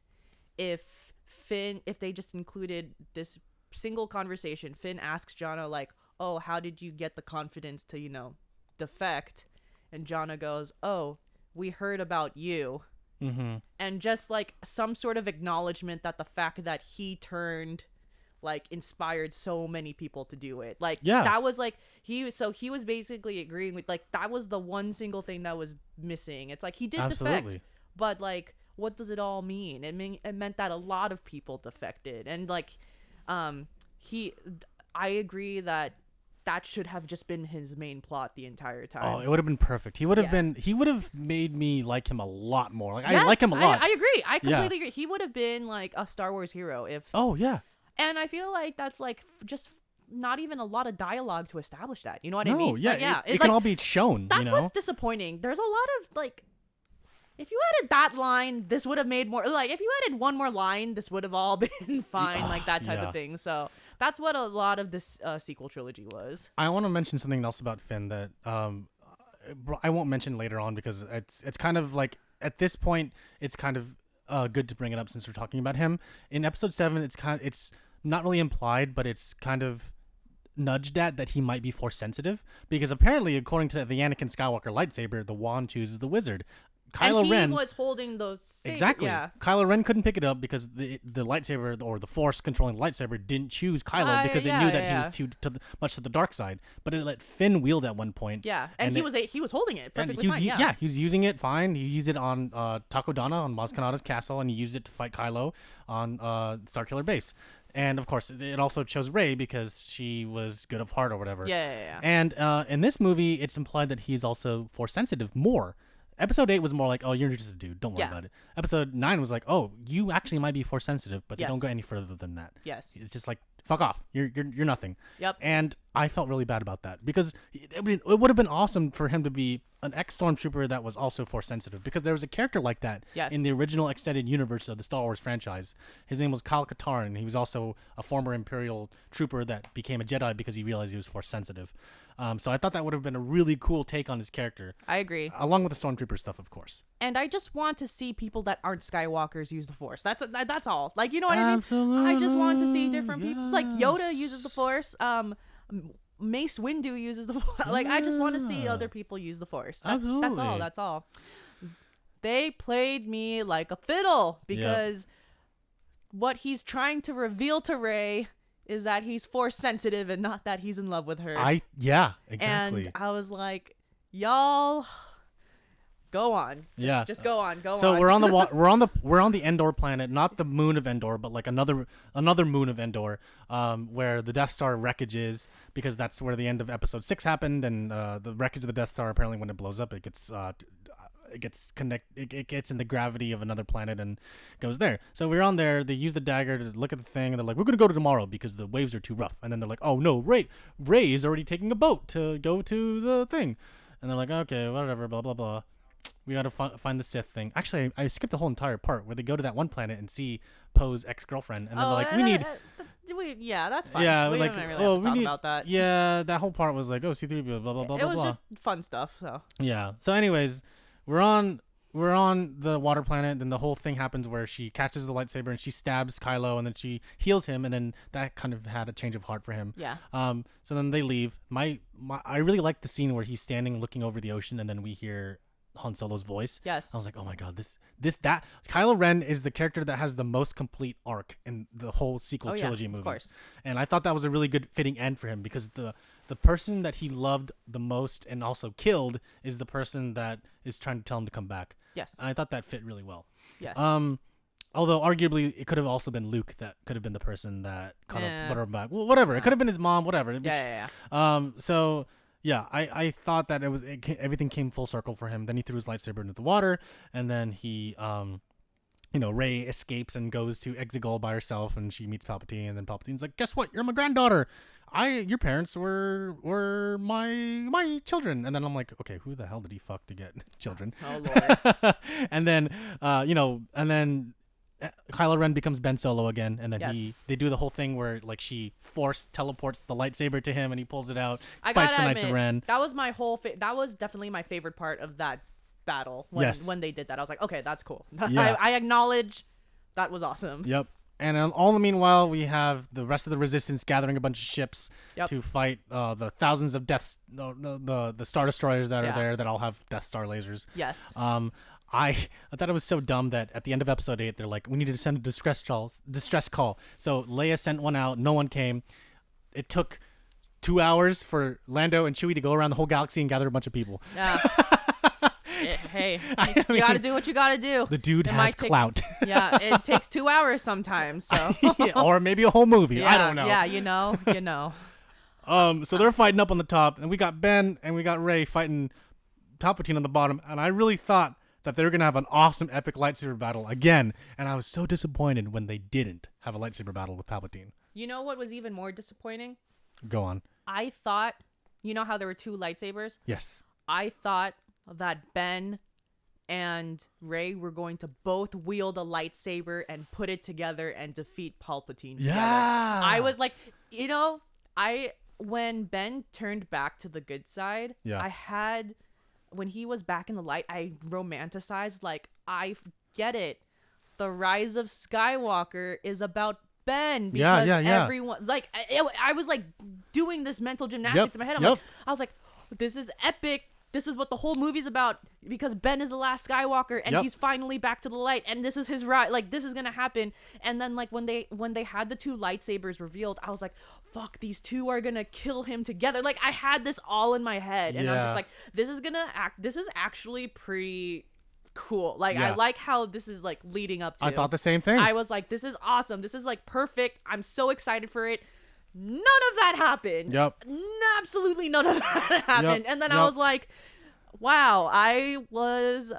if they just included this single conversation. Finn asks Jana like, "Oh, how did you get the confidence to, defect?" And Jana goes, "Oh, we heard about you." Mm-hmm. And just some sort of acknowledgement that the fact that he turned inspired so many people to do it. That was he was basically agreeing with that was the one single thing that was missing. It's he did defect, but what does it all mean? It meant that a lot of people defected, and I agree that should have just been his main plot the entire time. Oh, it would have been perfect. He would have made me like him a lot more. I like him a lot. I agree. I completely agree. He would have been a Star Wars hero if. Oh yeah. And I feel that's just not even a lot of dialogue to establish that. You know what I No, mean? yeah. It can all be shown. That's what's disappointing. There's a lot of if you added that line, this would have made more. If you added one more line, this would have all been fine. That type of thing. So that's what a lot of this sequel trilogy was. I want to mention something else about Finn that I won't mention later on because it's kind of at this point it's kind of good to bring it up since we're talking about him. In episode 7, it's not really implied, but it's kind of nudged at that he might be force sensitive because apparently, according to the Anakin Skywalker lightsaber, the wand chooses the wizard. Kylo Ren was holding those exactly. Yeah. Kylo Ren couldn't pick it up because the lightsaber or the Force controlling the lightsaber didn't choose Kylo because it knew that he was too much to the dark side. But it let Finn wield at one point. Yeah, and he was holding it perfectly fine. Yeah, he was using it fine. He used it on Takodana on Maz Kanata's castle, and he used it to fight Kylo on Starkiller Base. And of course, it also chose Rey because she was good of heart or whatever. Yeah. And in this movie, it's implied that he's also force sensitive more. Episode 8 was more like, oh, you're just a dude. Don't worry about it. Episode 9 was like, oh, you actually might be force sensitive, but they don't go any further than that. Yes. It's just like, fuck off. You're nothing. Yep. And I felt really bad about that because it would have been awesome for him to be an ex-stormtrooper that was also force sensitive because there was a character like that in the original extended universe of the Star Wars franchise. His name was Kyle Katarn, and he was also a former Imperial trooper that became a Jedi because he realized he was force sensitive. So I thought that would have been a really cool take on his character. I agree. Along with the stormtrooper stuff, of course. And I just want to see people that aren't Skywalkers use the Force. That's all. You know what Absolutely. I mean? I just want to see different people. Yoda uses the Force. Mace Windu uses the Force. I just want to see other people use the Force. Absolutely. That's all. They played me like a fiddle because what he's trying to reveal to Rey is that he's force sensitive and not that he's in love with her. Exactly. And I was like, y'all, go on. Just go on. So we're on the Endor planet, not the moon of Endor, but another moon of Endor, where the Death Star wreckage is, because that's where the end of episode 6 happened, and the wreckage of the Death Star, apparently when it blows up, it gets it gets in the gravity of another planet and goes there. So we're on there. They use the dagger to look at the thing, and they're like, we're gonna go to tomorrow because the waves are too rough. And then they're like, oh no, Rey is already taking a boat to go to the thing. And they're like, okay, whatever, blah blah blah. We gotta find the Sith thing. Actually, I skipped the whole entire part where they go to that one planet and see Poe's ex-girlfriend, and then they're like, we need. That's fine. Yeah, we don't really have to talk about that. Yeah, that whole part was like, oh, C-3PO, blah blah blah. It was just fun stuff. So yeah. So anyways. We're on the water planet, then the whole thing happens where she catches the lightsaber and she stabs Kylo, and then she heals him, and then that kind of had a change of heart for him. Yeah. So then they leave. I really like the scene where he's standing looking over the ocean, and then we hear Han Solo's voice. Yes. I was like, oh my god, that Kylo Ren is the character that has the most complete arc in the whole sequel trilogy movies. Of course. And I thought that was a really good fitting end for him, because the person that he loved the most and also killed is the person that is trying to tell him to come back. Yes. And I thought that fit really well. Yes. Although arguably it could have also been Luke that could have been the person that caught her back. Well, whatever. It could have been his mom. Whatever. So yeah, I thought that everything came full circle for him. Then he threw his lightsaber into the water, and then he Rey escapes and goes to Exegol by herself, and she meets Palpatine, and then Palpatine's like, "Guess what? You're my granddaughter. Your parents were my children." And then I'm like, okay, who the hell did he fuck to get children? Oh Lord. And then Kylo Ren becomes Ben Solo again, and then they do the whole thing where like she force teleports the lightsaber to him, and he pulls it out, fights the Knights of Ren. That was my whole. That was definitely my favorite part of that battle when they did that. I was like, okay, that's cool. Yeah. I acknowledge that was awesome. Yep. And all the meanwhile, we have the rest of the Resistance gathering a bunch of ships to fight the thousands of the Star Destroyers that are there that all have Death Star lasers. Yes. I thought it was so dumb that at the end of episode 8, they're like, we need to send a distress call. So Leia sent one out. No one came. It took 2 hours for Lando and Chewie to go around the whole galaxy and gather a bunch of people. Yeah. Hey, you got to do what you got to do. The dude has clout. Yeah, it takes 2 hours sometimes. So. Or maybe a whole movie. Yeah, I don't know. Yeah, you know. So they're fighting up on the top, and we got Ben and we got Rey fighting Palpatine on the bottom, and I really thought that they were going to have an awesome epic lightsaber battle again, and I was so disappointed when they didn't have a lightsaber battle with Palpatine. You know what was even more disappointing? Go on. I thought, you know how there were 2 lightsabers? Yes. I thought that Ben and Rey were going to both wield a lightsaber and put it together and defeat Palpatine together. Yeah. I was like, when Ben turned back to the good side, when he was back in the light, I romanticized, like, I get it. The Rise of Skywalker is about Ben, because everyone's like, I was like doing this mental gymnastics in my head. I was like, this is epic. This is what the whole movie's about, because Ben is the last Skywalker and he's finally back to the light, and this is his right. Like, this is gonna happen. And then like when they had the 2 lightsabers revealed, I was like, fuck, these 2 are gonna kill him together. Like, I had this all in my head, and I'm just like, this is actually pretty cool. Like, I like how this is like leading up to. I thought the same thing. I was like, this is awesome. This is like perfect. I'm so excited for it. None of that happened. Yep. Absolutely none of that happened. And then I was like, wow, I was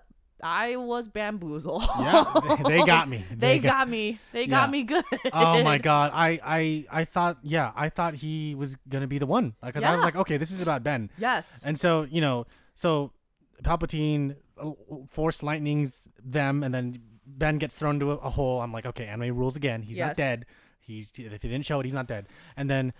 bamboozled. Yeah, they got me. They got me. They got me good. Oh my god. I thought he was gonna be the one, because I was like, okay, this is about Ben. Yes. And so so Palpatine force lightnings them, and then Ben gets thrown into a hole. I'm like, okay, anime rules again. He's not dead. If they didn't show it, he's not dead. And then,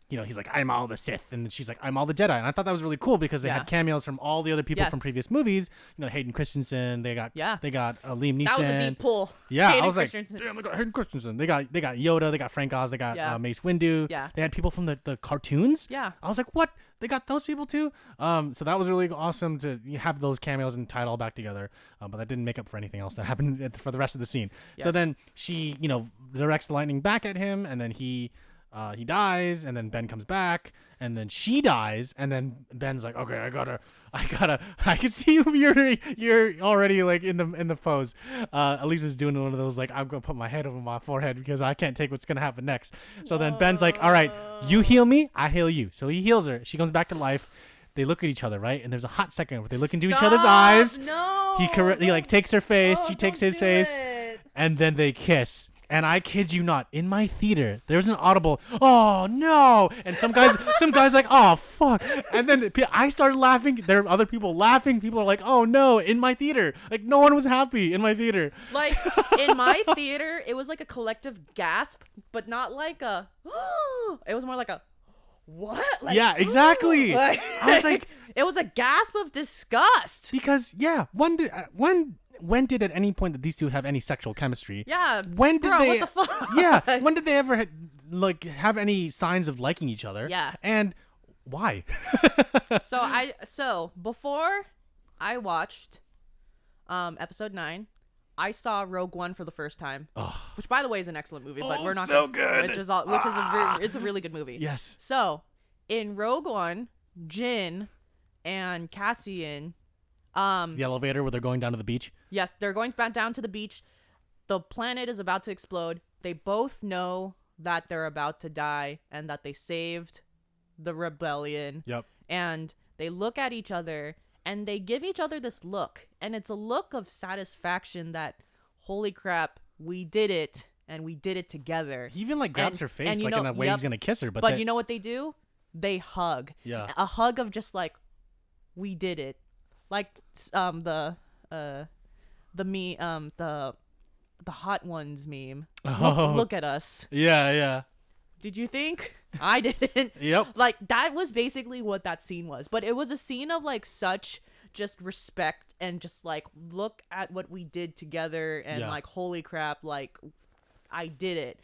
he's like, I'm all the Sith. And then she's like, I'm all the Jedi. And I thought that was really cool, because they had cameos from all the other people from previous movies. Hayden Christensen. They got Liam Neeson. That was a deep pull. Yeah, I was like, damn, they got Hayden Christensen. They got Yoda. They got Frank Oz. They got Mace Windu. Yeah. They had people from the cartoons. Yeah. I was like, what? They got those people too? So that was really awesome to have those cameos and tie it all back together. But that didn't make up for anything else that happened for the rest of the scene. Yes. So then she, directs the lightning back at him, and then he dies, and then Ben comes back, and then she dies, and then Ben's like, okay, I can see you're already like in the pose. Elisa's doing one of those, like, I'm gonna put my head over my forehead because I can't take what's gonna happen next. So then Ben's like, all right, you heal me, I heal you. So he heals her. She comes back to life. They look at each other, right? And there's a hot second where they look into each other's eyes. No. He like takes her face. She takes his face, and then they kiss. And I kid you not, in my theater, there was an audible, oh no! And some guys like, oh fuck! And then I started laughing. There are other people laughing. People are like, oh no! In my theater, like no one was happy in my theater. Like in my theater, it was like a collective gasp, but not like a. It was more like a. What? Like, yeah, exactly. Like, I was like, it was a gasp of disgust. Because when did at any point that these 2 have any sexual chemistry? Yeah. When did they? What the fuck? Yeah. When did they ever have any signs of liking each other? Yeah. And why? So before I watched episode 9. I saw Rogue One for the first time, which, by the way, is an excellent movie. But we're not so good. it's a really good movie. Yes. So in Rogue One, Jin and Cassian, the elevator where they're going down to the beach. Yes, they're going back down to the beach. The planet is about to explode. They both know that they're about to die and that they saved the rebellion. Yep. And they look at each other and they give each other this look. And it's a look of satisfaction that, holy crap, we did it. And we did it together. He even like grabs her face like in a way he's going to kiss her. But you know what they do? They hug. Yeah. A hug of just like, we did it. Like the Hot Ones meme. Look at us. Yeah. Did you think? I didn't. Yep. Like, that was basically what that scene was. But it was a scene of like such just respect and just like, look at what we did together and like, holy crap, like, I did it.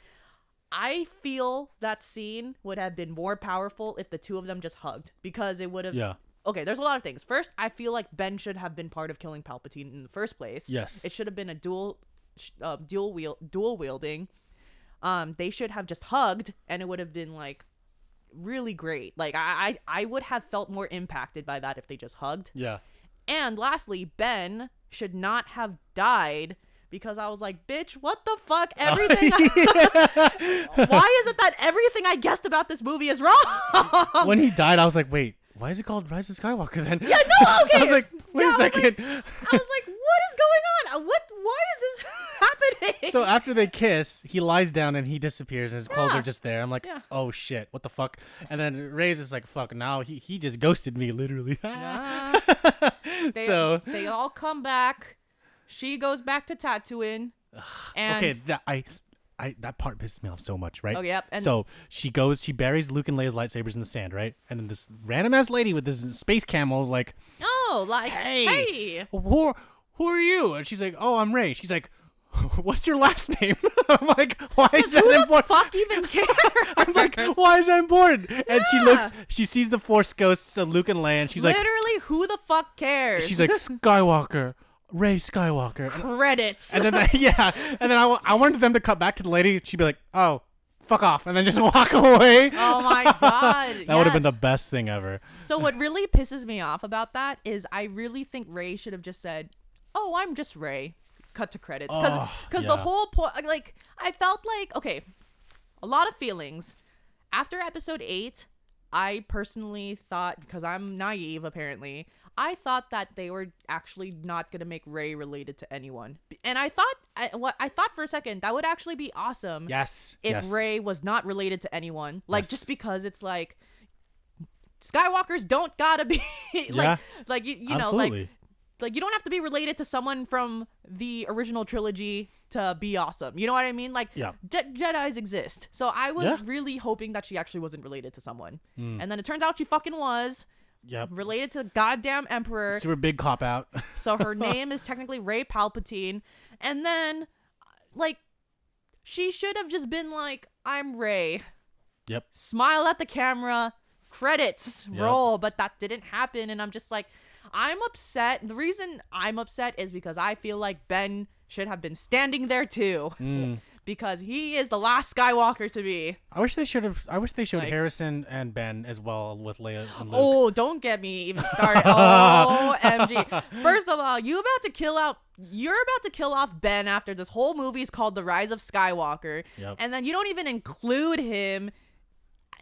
I feel that scene would have been more powerful if the two of them just hugged, because it would have. Yeah. Okay, there's a lot of things. First, I feel like Ben should have been part of killing Palpatine in the first place. Yes. It should have been a dual wielding. They should have just hugged, and it would have been like really great. Like I would have felt more impacted by that if they just hugged. Yeah. And lastly, Ben should not have died, because I was like, bitch, what the fuck? Everything. Why is it that everything I guessed about this movie is wrong? When he died, I was like, wait, why is it called Rise of Skywalker then? Yeah, no, okay. I was like, wait a second. I was like, what is going on? Why is this happening? So after they kiss, he lies down and he disappears and his clothes are just there. I'm like, oh shit, what the fuck? And then Rey's just like, fuck, now he just ghosted me, literally. Yeah. They all come back. She goes back to Tatooine. And okay, that part pissed me off so much, right? Oh, yep. And so she buries Luke and Leia's lightsabers in the sand, right? And then this random ass lady with this space camel is like, hey, who are you? And she's like, oh, I'm Rey. She's like, what's your last name? I'm like, why is that important? Who the fuck even cares? I'm like, why is that important? And she sees the Force ghosts of Luke and Leia, and she's like, literally, who the fuck cares? She's like, Skywalker. Rey Skywalker. Credits. And then I wanted them to cut back to the lady. She'd be like, oh, fuck off, and then just walk away. Oh my god. That would have been the best thing ever. So what really pisses me off about that is I really think Rey should have just said, oh, I'm just Rey. Cut to credits. Because the whole point, like, I felt like, okay, a lot of feelings. After episode 8, I personally thought, because I'm naive apparently, I thought that they were actually not going to make Rey related to anyone. And I thought for a second that would actually be awesome. Yes. If Rey was not related to anyone. Like, just because it's like, Skywalkers don't gotta be you know, absolutely. like you don't have to be related to someone from the original trilogy to be awesome. You know what I mean? Like, Jedis exist. So I was really hoping that she actually wasn't related to someone. And then it turns out she fucking was. Yep. Related to goddamn Emperor. Super big cop out. So her name is technically Rey Palpatine. And then, like, she should have just been like, I'm Rey. Yep. Smile at the camera. Credits roll. But that didn't happen. And I'm just like, I'm upset. The reason I'm upset is because I feel like Ben should have been standing there too. Because he is the last Skywalker to be. I wish they showed Harrison and Ben as well with Leia and Luke. Oh, don't get me even started. OMG. First of all, you're about to kill off Ben after this whole movie is called The Rise of Skywalker. Yep. And then you don't even include him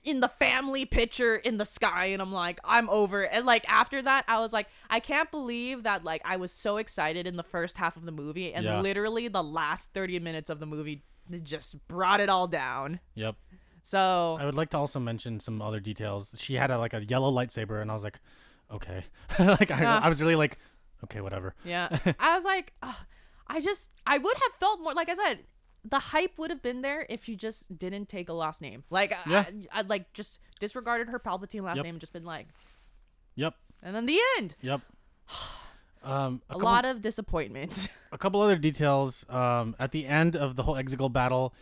in the family picture in the sky, and I'm like, I'm over. And like after that, I was like, I can't believe that like I was so excited in the first half of the movie, and literally the last 30 minutes of the movie just brought it all down. Yep. So I would like to also mention some other details. She had a yellow lightsaber, and I was like, okay. Like I was really like, okay, whatever. Yeah. I was like, I would have felt more, like I said, the hype would have been there if she just didn't take a last name. Like, I like just disregarded her Palpatine last name and just been like, yep. And then the end. Yep. A lot of disappointment. A couple other details. At the end of the whole Exegol battle,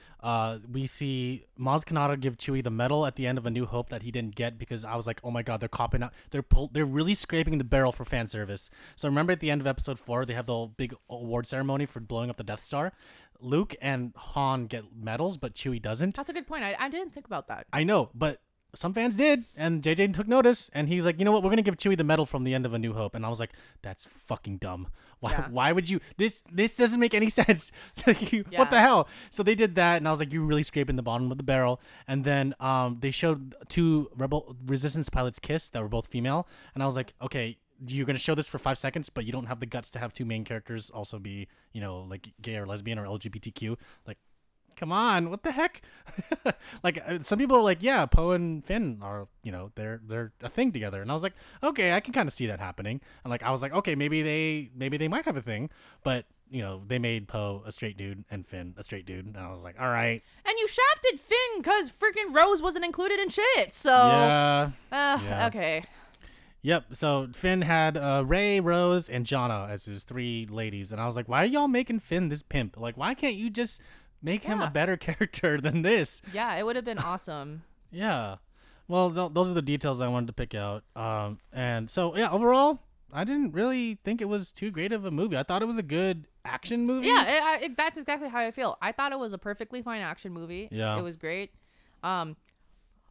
we see Maz Kanata give Chewie the medal at the end of A New Hope that he didn't get, because I was like, oh my god, they're copping out. They're really scraping the barrel for fan service. So remember at the end of Episode 4, they have the whole big award ceremony for blowing up the Death Star. Luke and Han get medals, but Chewie doesn't. That's a good point. I didn't think about that. I know, but some fans did, and JJ took notice, and he's like, you know what, we're gonna give Chewie the medal from the end of A New Hope. And I was like, that's fucking dumb. Why would you? This doesn't make any sense. What the hell? So they did that, and I was like, you're really scraping the bottom of the barrel. And then they showed 2 Rebel Resistance pilots kiss that were both female, and I was like, okay, you're gonna show this for 5 seconds, but you don't have the guts to have 2 main characters also be, like gay or lesbian or LGBTQ. Like, come on, what the heck? Like, some people are like, yeah, Poe and Finn are, they're a thing together, and I was like, okay, I can kind of see that happening. And like, I was like, okay, maybe they might have a thing, but they made Poe a straight dude and Finn a straight dude, and I was like, all right. And you shafted Finn because freaking Rose wasn't included in shit. So yeah. Okay. Yep. So Finn had Rey, Rose, and Jannah as his 3 ladies, and I was like, why are y'all making Finn this pimp? Like, why can't you just make him a better character than this? Yeah, it would have been awesome. Yeah. Well, those are the details I wanted to pick out. And so, yeah, overall, I didn't really think it was too great of a movie. I thought it was a good action movie. Yeah, that's exactly how I feel. I thought it was a perfectly fine action movie. Yeah. It was great.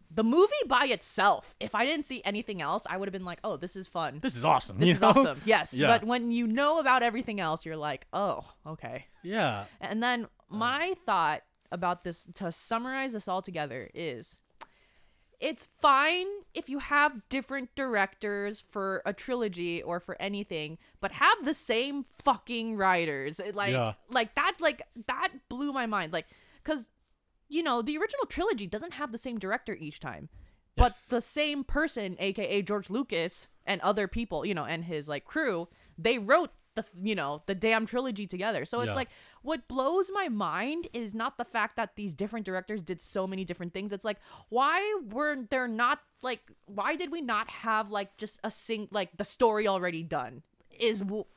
The movie by itself, if I didn't see anything else, I would have been like, oh, this is fun. This is awesome. This is awesome. Yes. Yeah. But when you know about everything else, you're like, oh, okay. Yeah. And then my thought about this, to summarize this all together, is it's fine if you have different directors for a trilogy or for anything, but have the same fucking writers. That blew my mind. Like, because the original trilogy doesn't have the same director each time, but the same person, aka George Lucas and other people, and his crew, they wrote the damn trilogy together. So it's like, what blows my mind is not the fact that these different directors did so many different things. It's like, why were there not why did we not have just the story already done?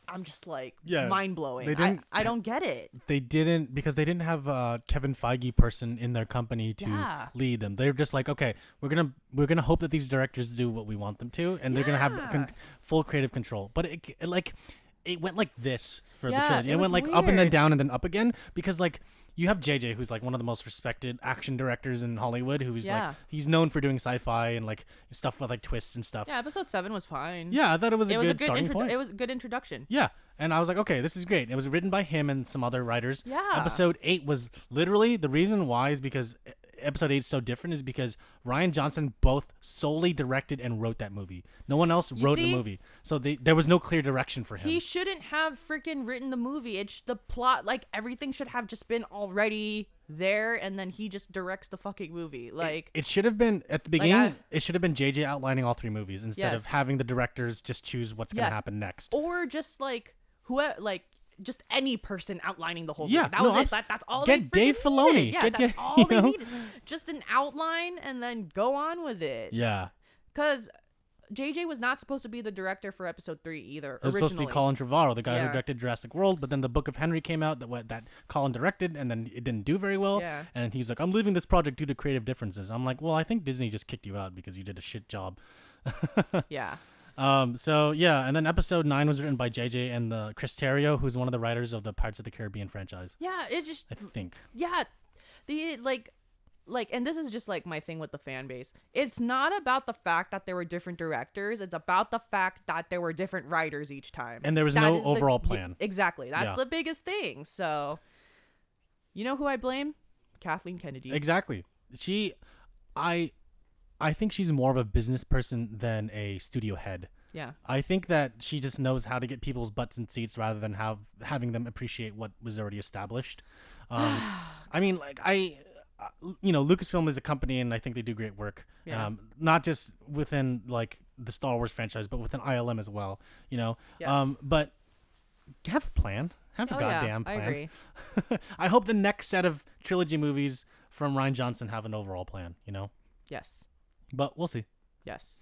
I'm just mind blowing. I don't get it. They didn't, because they didn't have a Kevin Feige person in their company to lead them. They're just like, okay, we're gonna hope that these directors do what we want them to, and they're gonna have full creative control. But it went like this for the trilogy. It went weird. Up and then down and then up again, because you have JJ, who's one of the most respected action directors in Hollywood, who's he's known for doing sci-fi and stuff with twists and stuff. Yeah, episode 7 was fine. Yeah, I thought it was a good starting point. It was a good introduction. Yeah, and I was like, okay, this is great. It was written by him and some other writers. Yeah. Episode 8 was literally, the reason why is because episode 8 is so different is because Rian Johnson both solely directed and wrote that movie. No one else wrote the movie. So there was no clear direction for him. He shouldn't have freaking written the movie. It's the plot, everything should have just been already there, and then he just directs the fucking movie. It should have been at the beginning. It should have been JJ outlining all 3 movies instead of having the directors just choose what's going to happen next. Or just whoever just any person outlining the whole movie. That was it. That's all. Get Dave Filoni. Needed. Yeah, that's all they needed. Just an outline and then go on with it. Yeah. Because JJ was not supposed to be the director for episode 3 either. It was supposed to be Colin Trevorrow, the guy who directed Jurassic World, but then the Book of Henry came out that Colin directed, and then it didn't do very well. Yeah. And he's like, I'm leaving this project due to creative differences. I'm like, well, I think Disney just kicked you out because you did a shit job. Yeah. So yeah, and then episode 9 was written by JJ and Chris Terrio, who's one of the writers of the Pirates of the Caribbean franchise. Yeah, I think. Yeah, and this is just my thing with the fan base. It's not about the fact that there were different directors. It's about the fact that there were different writers each time. And there was no overall plan. Exactly. That's the biggest thing. So, you know who I blame? Kathleen Kennedy. Exactly. I think she's more of a business person than a studio head. Yeah. I think that she just knows how to get people's butts in seats rather than having them appreciate what was already established. I mean, Lucasfilm is a company, and I think they do great work. Yeah. Not just within the Star Wars franchise, but within ILM as well. Yes. But have a plan. Have a goddamn plan. I agree. I hope the next set of trilogy movies from Rian Johnson have an overall plan. Yes. But we'll see. Yes.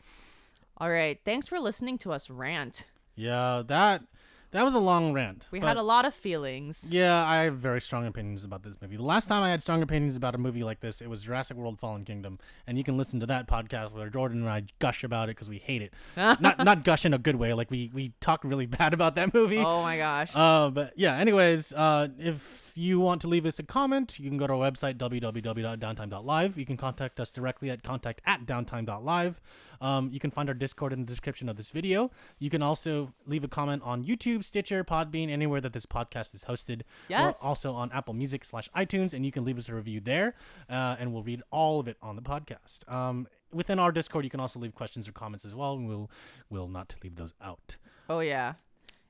All right. Thanks for listening to us rant. Yeah, that That was a long rant. We had a lot of feelings. Yeah, I have very strong opinions about this movie. The last time I had strong opinions about a movie like this, it was Jurassic World Fallen Kingdom. And you can listen to that podcast where Jordan and I gush about it because we hate it. not gush in a good way. Like, we talk really bad about that movie. Oh, my gosh. But yeah, anyways, if you want to leave us a comment, you can go to our website, www.downtime.live. You can contact us directly at contact@downtime.live. You can find our Discord in the description of this video. You can also leave a comment on YouTube, Stitcher, Podbean, anywhere that this podcast is hosted. Yes. We're also on Apple Music /iTunes, and you can leave us a review there, and we'll read all of it on the podcast. Within our Discord, you can also leave questions or comments as well, and we'll not leave those out. Oh, yeah.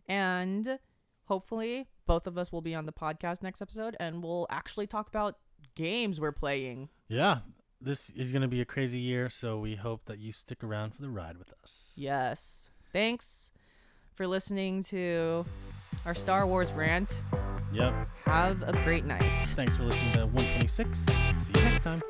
And hopefully both of us will be on the podcast next episode, and we'll actually talk about games we're playing. Yeah. This is going to be a crazy year, so we hope that you stick around for the ride with us. Yes. Thanks for listening to our Star Wars rant. Yep. Have a great night. Thanks for listening to 126. See you next time.